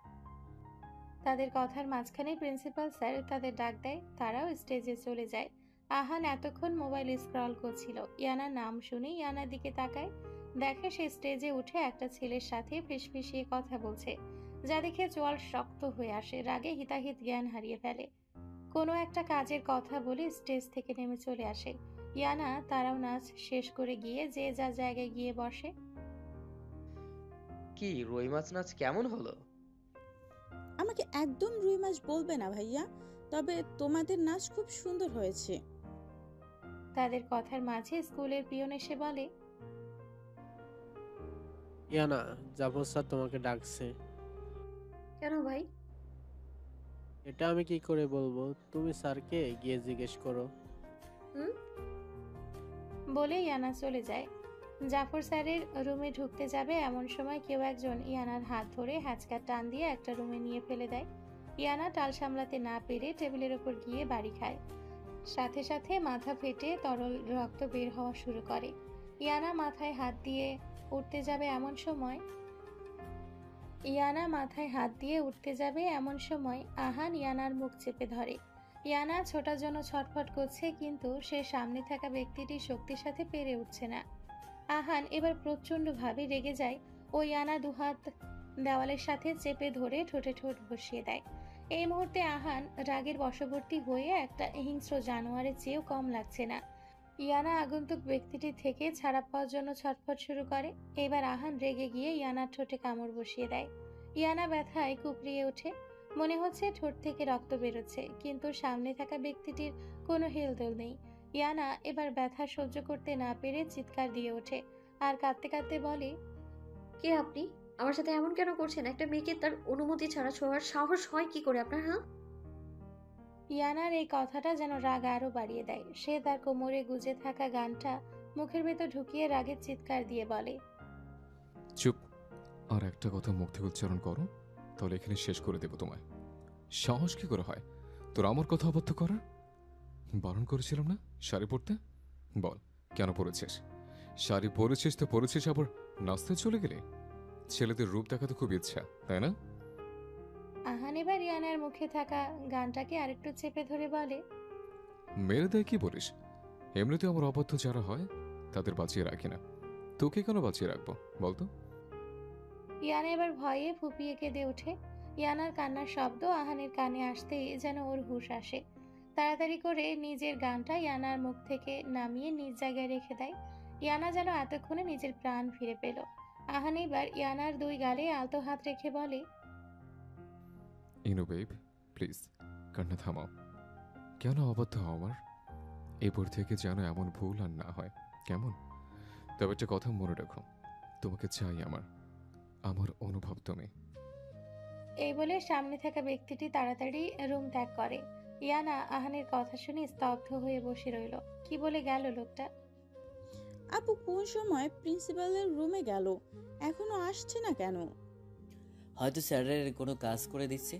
তাদের কথার মাঝখানে প্রিন্সিপাল স্যার তাদের ডাক দেয়। তারাও স্টেজে চলে যায়। আহান এতক্ষণ মোবাইল স্ক্রল করছিল। ইয়ানার নাম শুনে ইয়ানার দিকে তাকায়, দেখে সে স্টেজে উঠে একটা ছেলের সাথে ফিসফিসিয়ে কথা বলছে, যা দেখে চোয়াল শক্ত হয়ে আসে। রাগে হিতাহিত জ্ঞান হারিয়ে ফেলে। কোনো একটা কাজের কথা বলে স্টেজ থেকে নেমে চলে আসে। ইয়ানা তারাও নাচ শেষ করে গিয়ে যে যার জায়গায় গিয়ে বসে। কি রুই মাছ নাচ কেমন হলো? আমাকে একদম রুই মাছ বলবে না ভাইয়া, তবে তোমাদের নাচ খুব সুন্দর হয়েছে। তাদের কথার মাঝে স্কুলের পিয়ন এসে বলে, ইয়ানা, জাফর স্যার তোমাকে ডাকছে। কেন ভাই? এটা আমি কি করে বলবো, তুমি স্যারকে গিয়ে জিজ্ঞেস করো। বলে ইয়ানা চলে যায়। জাফর স্যারের রুমে ঢুকতে যাবে এমন সময় কেউ একজন ইয়ানার হাত ধরে হ্যাঁচকা টান দিয়ে একটা রুমে নিয়ে ফেলে দেয়। ইয়ানা টাল সামলাতে না পেরে টেবিলের ওপর গিয়ে বাড়ি খায়। সাথে সাথে মাথা ফেটে তরল রক্ত বের হওয়া শুরু করে। ইয়ানা মাথায় হাত দিয়ে উঠতে যাবে এমন সময় আহান ইয়ানার মুখ চেপে ধরে। ইয়ানা ছোটার জন্য ছটফট করছে, কিন্তু সে সামনে থাকা ব্যক্তিটির শক্তির সাথে পেরে উঠছে না। আহান এবার প্রচণ্ডভাবে রেগে যায় ও ইয়ানা দুহাত দেওয়ালের সাথে চেপে ধরে ঠোঁটে ঠোঁট বসিয়ে দেয়। এই মুহূর্তে আহান রাগের বশবর্তী হয়ে একটা হিংস্র জানোয়ারের চেয়েও কম লাগছে না। ইয়ানা আগন্তুক ব্যক্তিটি থেকে ছাড়া পাওয়ার জন্য ছটফট শুরু করে। এবার আহান রেগে গিয়ে ইয়ানার ঠোঁটে কামড় বসিয়ে দেয়। ইয়ানা ব্যথায় কুকড়িয়ে ওঠে। মনে হচ্ছে ঠোঁট থেকে রক্ত বেরোচ্ছে, কিন্তু সামনে থাকা ব্যক্তিটির কোনো হেলদোল নেই। ইয়ানা এবার ব্যথা সহ্য করতে না পেরে চিৎকার দিয়ে ওঠে আর কাঁদতে কাঁদতে বলে, কে আপনি? আমার সাথে এমন কেন করছেন? একটা মেয়েকে তার অনুমতি ছাড়া ছোঁয়ার সাহস হয় কি করে আপনার? হ্যাঁ? ইয়ানার এই কথাটা যেন রাগ আরো বাড়িয়ে দেয়। সে তার কোমরে গুজে থাকা গানটা মুখের ভেতর ঢুকিয়ে রাগের চিৎকার দিয়ে বলে, চুপ, আর একটা কথা মুখ থেকে উচ্চারণ করো। তাহলে এখানে শেষ করে দেব তোমায়। সাহস কি করে হয় তোর আমার কথা অবাধ্য করার? বারণ করেছিলাম না শাড়ি পরতে? বল কেন পরেছিস? শাড়ি পরেছিস তো পরেছিস, আবার নাচতে চলে গেলে? ছেলেদের রূপ দেখাতে খুব ইচ্ছা, তাই না? আহান এবার ইয়ানার মুখে থাকা গানটাকে আরেকটু চেপে ধরে বলে, মেরে দেয় কি বলিস? এমনিতে আমার অবাধ্য যারা হয় তাদের বাঁচিয়ে রাখি না, তোকে কেন বাঁচিয়ে রাখবো বলতো? ইয়ানা এবার ভয়ে ফুপিয়ে কেঁদে ওঠে। ইয়ানার কান্নার শব্দ আহানের কানে আসতেই যেন ওর হুঁশ আসে। তাড়াতাড়ি করে নিজের গানটা ইয়ানার মুখ থেকে নামিয়ে নিজ জায়গায় রেখে দেয়। ইয়ানা যেন এতক্ষণে নিজের প্রাণ ফিরে পেল। আহান এবার ইয়ানার দুই গালে আলতো হাত রেখে বলে, ইনু বেব, প্লিজ কান্না থামাও। কেন অবাধ্য হও আমার? এরপর থেকে যেন এমন ভুল আর না হয়, কেমন? তবে একটা কথা মনে রাখো, তোমাকে চাই আমার, আমার অনুভব তুমি। এই বলে সামনে থাকা ব্যক্তিটি তাড়াতাড়ি রুম ত্যাগ করে। ইয়ানা আহানের কথা শুনে স্তব্ধ হয়ে বসে রইল। কি বলে গেল লোকটা? আপু কোন সময় প্রিন্সিপালের রুমে গেল, এখনো আসছে না কেন? হয়তো স্যারের কোনো কাজ করে দিচ্ছে।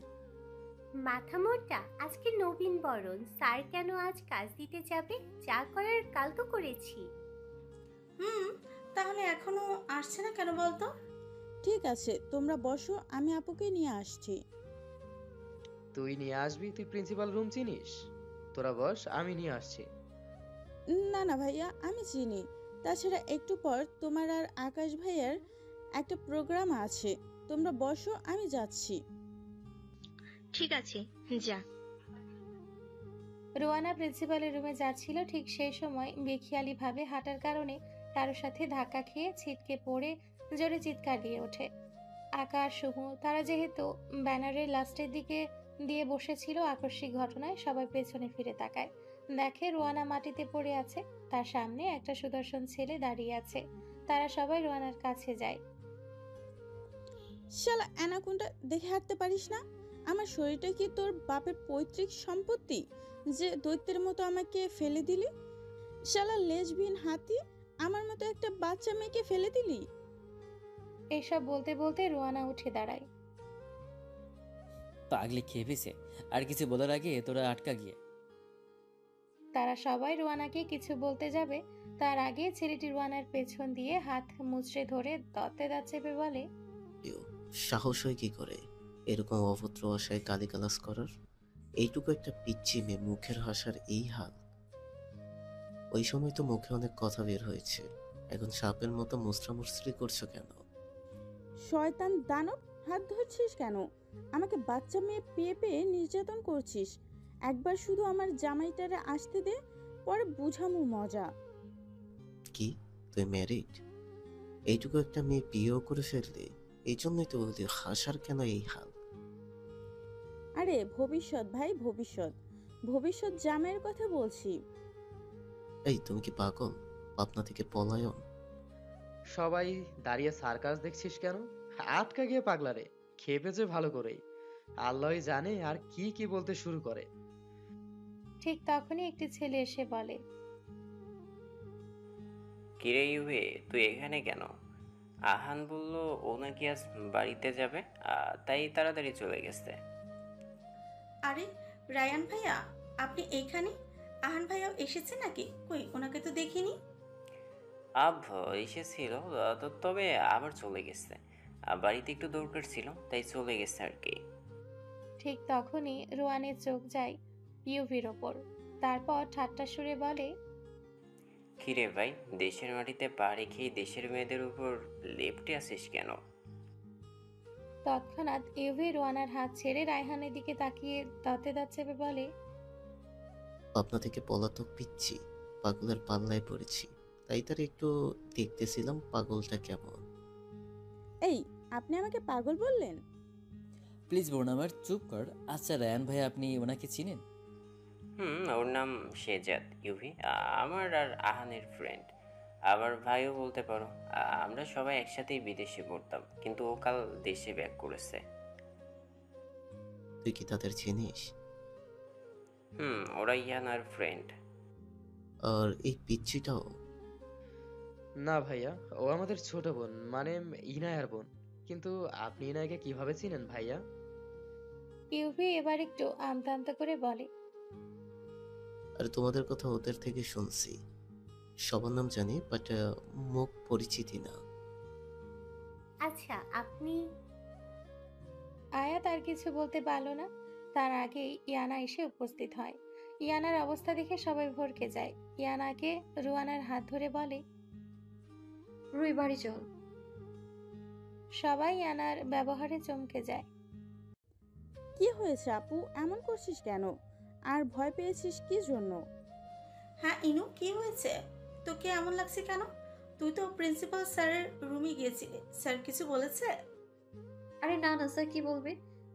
মাথা মোটা, আজকে নবীন বরণ, স্যার কেন আজ কাজ দিতে যাবে? যা করার কাল তো করেছি। তাহলে এখনো আসছে না কেন বলতো? ঠিক আছে তোমরা বসো, আমি আপুকে নিয়ে আসছি। তুই নিয়ে আসবি? তুই প্রিন্সিপাল রুম চিনিস? তোরা বস, আমি নিয়ে আসছি। না না ভাইয়া, আমি চিনি। তাছাড়া একটু পর তোমার আর আকাশ ভাইয়ার একটা প্রোগ্রাম আছে, তোমরা বসো, আমি যাচ্ছি। ঠিক আছে, যা। রোয়ানা প্রিন্সিপালের রুমে যাচ্ছিল, ঠিক সেই সময় বেখিয়ালি ভাবে হাঁটার কারণে কারোর সাথে ধাক্কা খেয়ে ছিটকে পড়ে জোরে চিৎকার দিয়ে ওঠে। আকাশ, সুমু তারা যেহেতু ব্যানারের লাস্টের দিকে দিয়ে বসেছিল, আকস্মিক ঘটনায় সবাই পেছনে ফিরে তাকায়। দেখে রোয়ানা মাটিতে পড়ে আছে, তার সামনে একটা সুদর্শন ছেলে দাঁড়িয়ে আছে। তারা সবাই রোয়ানার কাছে যায়। শালা অ্যানাকোন্ডা, দেখে হাঁটতে পারিস না? আমার শরীরটা কি তোর বাপের পৈতৃক সম্পত্তি যে দৈত্যের মতো আমাকে ফেলে দিলি? শালা লেজবিহীন হাতি, আমার মতো একটা বাচ্চা মেয়েকে ফেলে দিলি? এসব বলতে বলতে রোয়ানা উঠে দাঁড়ায়। পাগলি খেয়ে পেয়েছে, আর কিছু বলার আগে তোরা আটকা গিয়ে। তারা সবাই রোয়ানাকে কিছু বলতে যাবে, তার আগে ছেলেটি রোয়ানার পেছন দিয়ে হাত মুচড়ে ধরে দাঁতে দাঁত চেপে বলে, সাহস হয় কি করে এরকম অভদ্র ভাষায় গালিগালাজ করার? এইটুকু একটা পিচ্চি মেয়ে মুখের হাসার এই হাল। ওই সময় তো মুখে অনেক কথা বের হয়েছে, এখন সাপের মতো মুচড়ামুচড়ি করছো কেন? শয়তান দানব, হাত ধরছিস কেন? আমাকে বাচ্চা মেয়ে পেয়ে পেয়ে নির্যাতন করছিস। একবার শুধু আমার জামাইটারে আসতে দে, পরে বুঝামু মজা। কি তুই ম্যারিড? এইটুকু একটা মেয়ে বিয়েও করে ফেললি, এই জন্যই তো বললি হাসার কেন এই হাল? আরে ভবিষ্যৎ ভাই, ভবিষ্যৎ ভবিষ্যৎ জামাইয়ের কথা বলছি। এই তুমি কি পাগল? পাবনা থেকে পলায়ন? সবাই দাঁড়িয়ে সার্কাস দেখছিস কেন? আটকা গিয়ে পাগলারে খেপেছে ভালো করেই, আল্লাহই জানে আর কি কি বলতে শুরু করে। ঠিক তখনই একটি ছেলে এসে বলে, কিরে ইউবে, তুই এখানে কেন? আহান বলল ও নাকি আজ বাড়িতে যাবে, তাই তাড়াতাড়ি চলে গেছে। আরে রায়ান ভাইয়া, আপনি এইখানে? আহান ভাইয়াও এসেছে নাকি? কই, ওনাকে তো দেখিনি। আব এসেছিল, তবে আবার চলে গেছে। বাড়িতে একটু দরকার ছিল, তাই চলে গেছে আর কি। ঠিক তখনই রোয়ানের চোখ যায় ইউভির ওপর। তারপর ঠাট্টা সুরে বলে, কিরে ভাই, দেশের মাটিতে পা রেখে দেশের মেয়েদের উপর লেপটে আসিস কেন? তৎক্ষণাৎ ইউভি রোয়ানার হাত ছেড়ে রায়হানের দিকে তাকিয়ে দাঁতে দাঁত চেপে বলে, পাবনা থেকে পলাতক পিচ্ছি পাগলের পাল্লায় পড়েছি, তাই তার একটু দেখতেছিলাম পাগলটা কেমন। এই, আপনি আমাকে পাগল বললেন? প্লিজ বোন আমার চুপ কর। আচ্ছা রায়ান ভাই, আপনি ওনাকে চিনেন? ওর নাম শেজাদ ইউভি, আমার আর আহানের ফ্রেন্ড, আবার ভাইও বলতে পারো। আমরা সবাই একসাথেই বিদেশে পড়তাম, কিন্তু ও কাল দেশে ব্যাক করেছে। তুই কি তাদের চিনিস? ওরা ইয়ানার ফ্রেন্ড। আর এই পিচ্ছিটাও? না ভাইয়া, ও আমাদের ছোট বোন, মানে ইনায়ার বোন। কিন্তু আপনি ইনাকে কিভাবে চিনেন ভাইয়া? ইউভি এবার একটু আমতা আমতা করে বলে, আর তোমাদের কথা ওদের থেকে শুনছি। সবার নাম জানি, বাট মুখ পরিচিতি না। আচ্ছা, আপনি আয়াত আর কিছু বলতে পারল না। তার আগেই ইয়ানা এসে উপস্থিত হয়। ইয়ানার অবস্থা দেখে সবাই ভরকে যায়। ইয়ানাকে রুয়ানার হাত ধরে বলে, রুই বাড়ি চল। সবাই ইয়ানার ব্যবহারে চমকে যায়। কি হয়েছে আপু, এমন করছিস কেন? আর ভয় পেয়েছিস কি জন্য? হ্যাঁ ইনু, কি হয়েছে? তোকে এমন লাগছে কেন? তুই তো প্রিন্সিপাল স্যারের রুমে গিয়েছিলি, স্যার কিছু বলেছে? আরে না না, স্যার কি বলবে?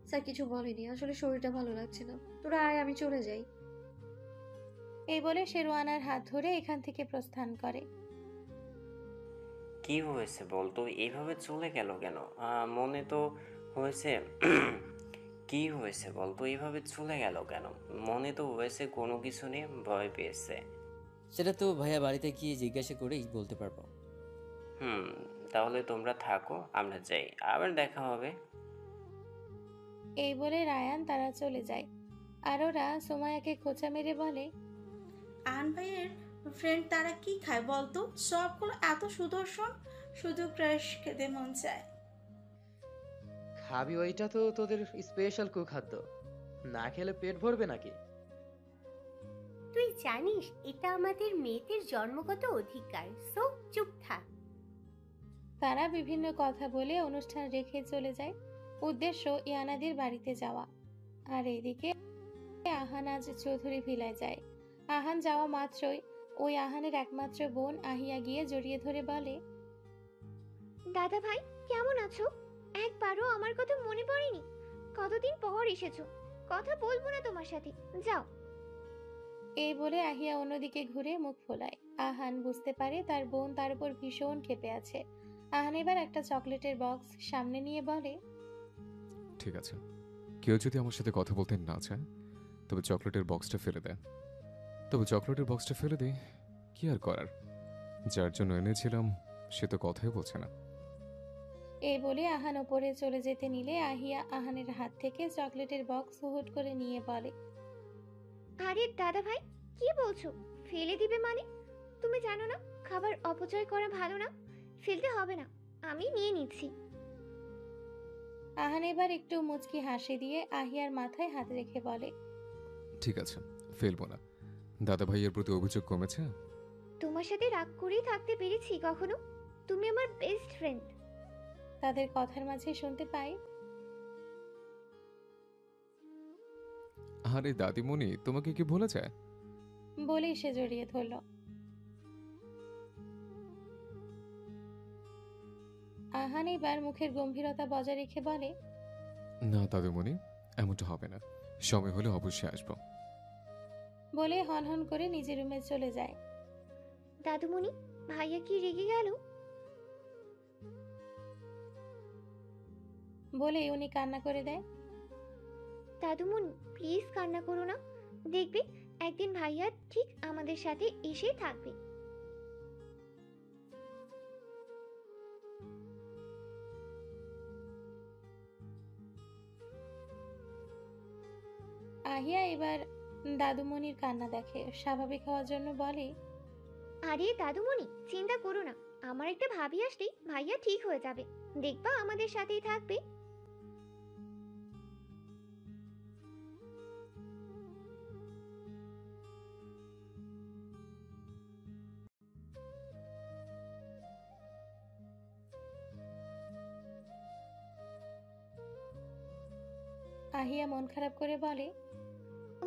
স্যার কিছু বলেনি, আসলে শরীরটা ভালো লাগছে না। তোরা আয়, আমি চলে যাই। এই বলে সে রুয়ানার হাত ধরে এখান থেকে প্রস্থান করে। কি হয়েছে বলতো? এইভাবে চলে গেল কেন? মনে তো হয়েছে কি হয়েছে বলতো? এইভাবে চলে গেল কেন? মনে তো হয়েছে কোনো কিছু নিয়ে ভয় পেয়েছে। সেটা তো ভাইয়া বাড়িতে গিয়ে জিজ্ঞাসা করেই বলতে পারবো। তাহলে তোমরা থাকো, আমরা যাই, আবার দেখা হবে। এই বলে রায়ান তারা চলে যায়। আর ওরা সোমায়াকে খোঁচা মেরে বলে, আন ভাইয়ের ফ্রেন্ড তারা কি খায় বলতো? সবগুলো এত সুদর্শন, শুধু ক্রাশ খেতে মন চায়। খাবি? ওইটা তো তোদের স্পেশাল কুখাদ্য, না খেলে পেট ভরবে নাকি? তুই জানিস এটা আমাদের মেয়েদের জন্মগত অধিকার, সো চুপ থাক। তারা বিভিন্ন কথা বলে অনুষ্ঠান রেখে চলে যায়। উদ্দেশ্য ইয়ানাদের বাড়িতে যাওয়া। আর এইদিকে আহান আজ চৌধুরী ভিলায় যায়। আহান যাওয়া মাত্রই ওই আহানের একমাত্র বোন আহিয়া গিয়ে জড়িয়ে ধরে বলে, দাদা ভাই কেমন আছো? একবারও আমার কথা মনে পড়েনি? কতদিন পর এসেছো, কথা বলবো না তোমার সাথে, যাও। এই বলে আহিয়া অন্যদিকে ঘুরে মুখ ফোলায়। আহান বুঝতে পারে তার বোন তার উপর ভীষণ ক্ষেপে আছে। আহান এবার একটা চকলেটের বক্স সামনে নিয়ে বলে, ঠিক আছে, কেউ যদি আমার সাথে কথা বলতে না চায় তবে চকলেটের বক্সটা ফেলে দেয়। কি আর করার, যার জন্য এনেছিলাম সে তো কথাই বলছে না। এই বলে আহান ওপরে চলে যেতে নিলে আহিয়া আহানের হাত থেকে চকলেটের বক্স হুট করে নিয়ে বলে, আরে দাদা ভাই কি বলছো? ফেলে দিবে মানে? তুমি জানো না খাবার অপচয় করা ভালো না? ফেলতে হবে না, আমি নিয়ে নিচ্ছি। আহান এবার একটু মুচকি হাসি দিয়ে আহিয়ার মাথায় হাত রেখে বলে, ঠিক আছে, ফেলবো না। দাদা ভাইয়ের প্রতি অভিযোগ কমেছে? তোমার সাথে রাগ করেই থাকতে পেরেছি কখনো? তুমি আমার বেস্ট ফ্রেন্ড। তাদের কথার মাঝে শুনতে পাই, আরে দাদিমণি তোমাকে কি ভুলে যায়? বলেই সে জড়িয়ে ধরল। আহান এবার মুখের গম্ভীরতা বজায় রেখে বলে, না দাদিমণি, এমনটা হবে না, সময় হলে অবশ্যই আসবো। বলে হনহন করে নিজের রুমে চলে যায়। দাদুমণি, ভাইয়া কি রেগে গেল? বলে উনি কান্না করে দেয়। দাদুমণি প্লিজ কান্না করো না, দেখবে একদিন ভাইয়া ঠিক আমাদের সাথে এসে থাকবে। আহিয়া এবার দাদুমণির কান্না দেখে, স্বাভাবিক হওয়ার জন্য বলে, আরে দাদুমণি চিন্তা করো না, আমার একটা ভাবি আসলেই ভাইয়া ঠিক হয়ে যাবে, দেখবা আমাদের সাথেই থাকবে। আহিয়া মন খারাপ করে বলে,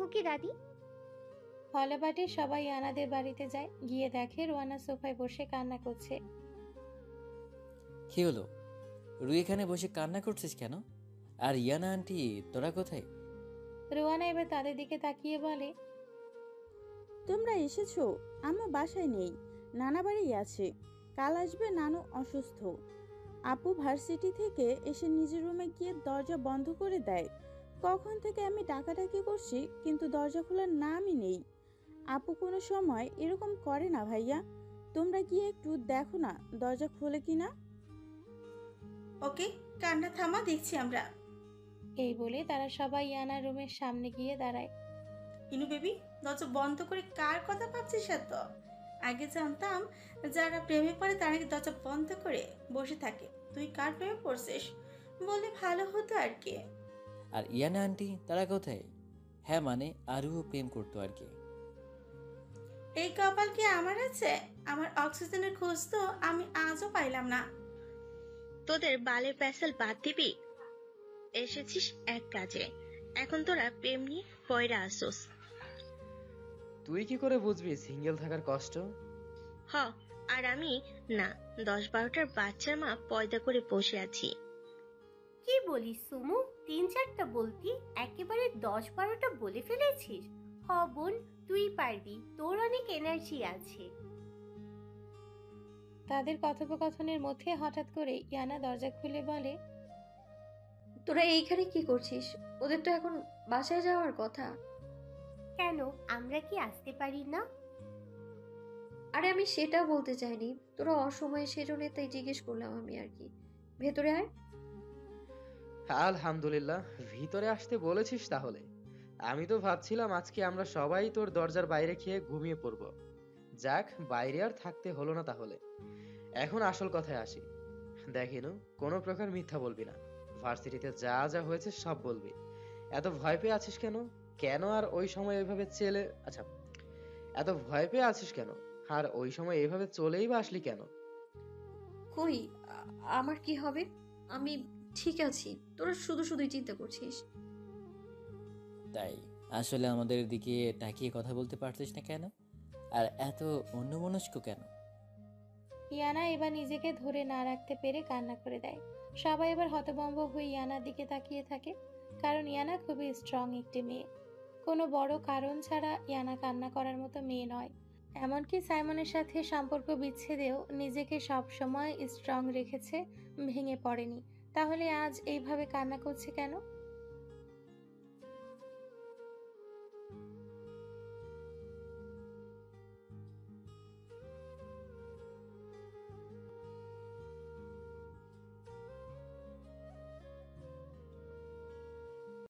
ওকে দাদি। হলবাটে সবাই ইয়ানাদের বাড়িতে যায়। গিয়ে দেখে রোয়ানা সোফায় বসে কান্না করছে। কি হলো, রুই এখানে বসে কান্না করছিস কেন? আর ইয়ানা আন্টি তোরা কোথায়? রোয়ানা এবার তাদের দিকে তাকিয়ে বলে, তোমরা এসেছো? আম্মু বাসায় নেই, নানা বাড়ি আছে, কাল আসবে, নানু অসুস্থ। আপু ভার্সিটি থেকে এসে নিজের রুমে গিয়ে দরজা বন্ধ করে দেয়। কখন থেকে আমি ডাকাডাকি করছি কিন্তু দরজা খোলার নামই নেই। আপু কোনো সময় এরকম করে না ভাইয়া, তোমরা গিয়ে একটু দেখো না দরজা খোলে কিনা। ওকে, কান্না থামা, দেখছি আমরা। এই বলে তারা সবাই ইয়ানার রুমের সামনে গিয়ে দাঁড়ায়। ইনু বেবি, দরজা বন্ধ করে কার কথা ভাবছিস এত? আগে জানতাম যারা প্রেমে পড়ে তারা নাকি দরজা বন্ধ করে বসে থাকে। তুই কার প্রেমে পড়ছিস বলে ভালো হতো আর কি। আর ইয়ানা আন্টি তারা কোথায়? হ্যাঁ মানে আরও প্রেম করতো আর কি। এই কপাল কি আমার আছে? আমার অক্সিজেনের খোঁজ তো আমি আজও পাইলাম না। তোদের বালের প্যাসেল বাদ দিবি? এসেছিস এক কাজে, এখন তোরা প্রেম নিয়ে পয়রা আসোস। তুই কি করে বুঝবি সিঙ্গেল থাকার কষ্ট? হ, আর আমি না, 10-12টার বাচ্চার মা পয়দা করে বসে আছি। কি বলিস সুমু? 3-4টা বলতি, একেবারে 10-12টা বলে ফেলেছিস। হ বোন, তুই পারবি, তোর অনেক এনার্জি আছে। তাদের কথোপকথনের মধ্যে হঠাৎ করে ইয়ানা দরজা খুলে বলে, তোরা এইখানে কি করছিস? ওদের তো এখন বাসায় যাওয়ার কথা। কেন, আমরা কি আসতে পারি না? আরে আমি সেটা বলতে চাইনি, তোরা অসময়ে সেজন্য তাই জিজ্ঞেস করলাম আমি আর কি। ভেতরে আয়। আলহামদুলিল্লাহ, ভিতরে আসতে বলেছিস তাহলে। আমি তো ভাবছিলাম আজকে আমরা সবাই তোর দরজার বাইরে খেয়ে ঘুমিয়ে পড়ব। যাক, বাইরে আর থাকতে হলো না তাহলে। এখন আসল কথায় আসি। দেখিনু, কোনো প্রকার মিথ্যা বলবি না। ভার্সিটিতে যা যা হয়েছে সব বলবি। এত ভয় পেয়ে আছিস কেন? কেন আর ওই সময় এভাবে এত ভয় পেয়ে আছিস কেন? আর ওই সময় এভাবে চলেই বা আসলি কেন? কই, আমার কি হবে? আমি ঠিক আছি, তোরা শুধু শুধুই চিন্তা করছিস। তাই আসলে আমাদের দিকে তাকিয়ে কথা বলতে পারছিস না কেন? আর এত অন্যমনস্ক কেন? ইয়ানা এবার নিজেকে ধরে না রাখতে পেরে কান্না করে দেয়। সবাই এবার হতভম্ব হয়ে ইয়ানার দিকে তাকিয়ে থাকে, কারণ ইয়ানা খুবই স্ট্রং একটি মেয়ে। কোনো বড় কারণ ছাড়া ইয়ানা কান্না করার মতো মেয়ে নয়। এমনকি সাইমনের সাথে সম্পর্ক বিচ্ছেদেও নিজেকে সবসময় স্ট্রং রেখেছে, ভেঙে পড়েনি। তাহলে আজ এইভাবে কান্না করছে কেন?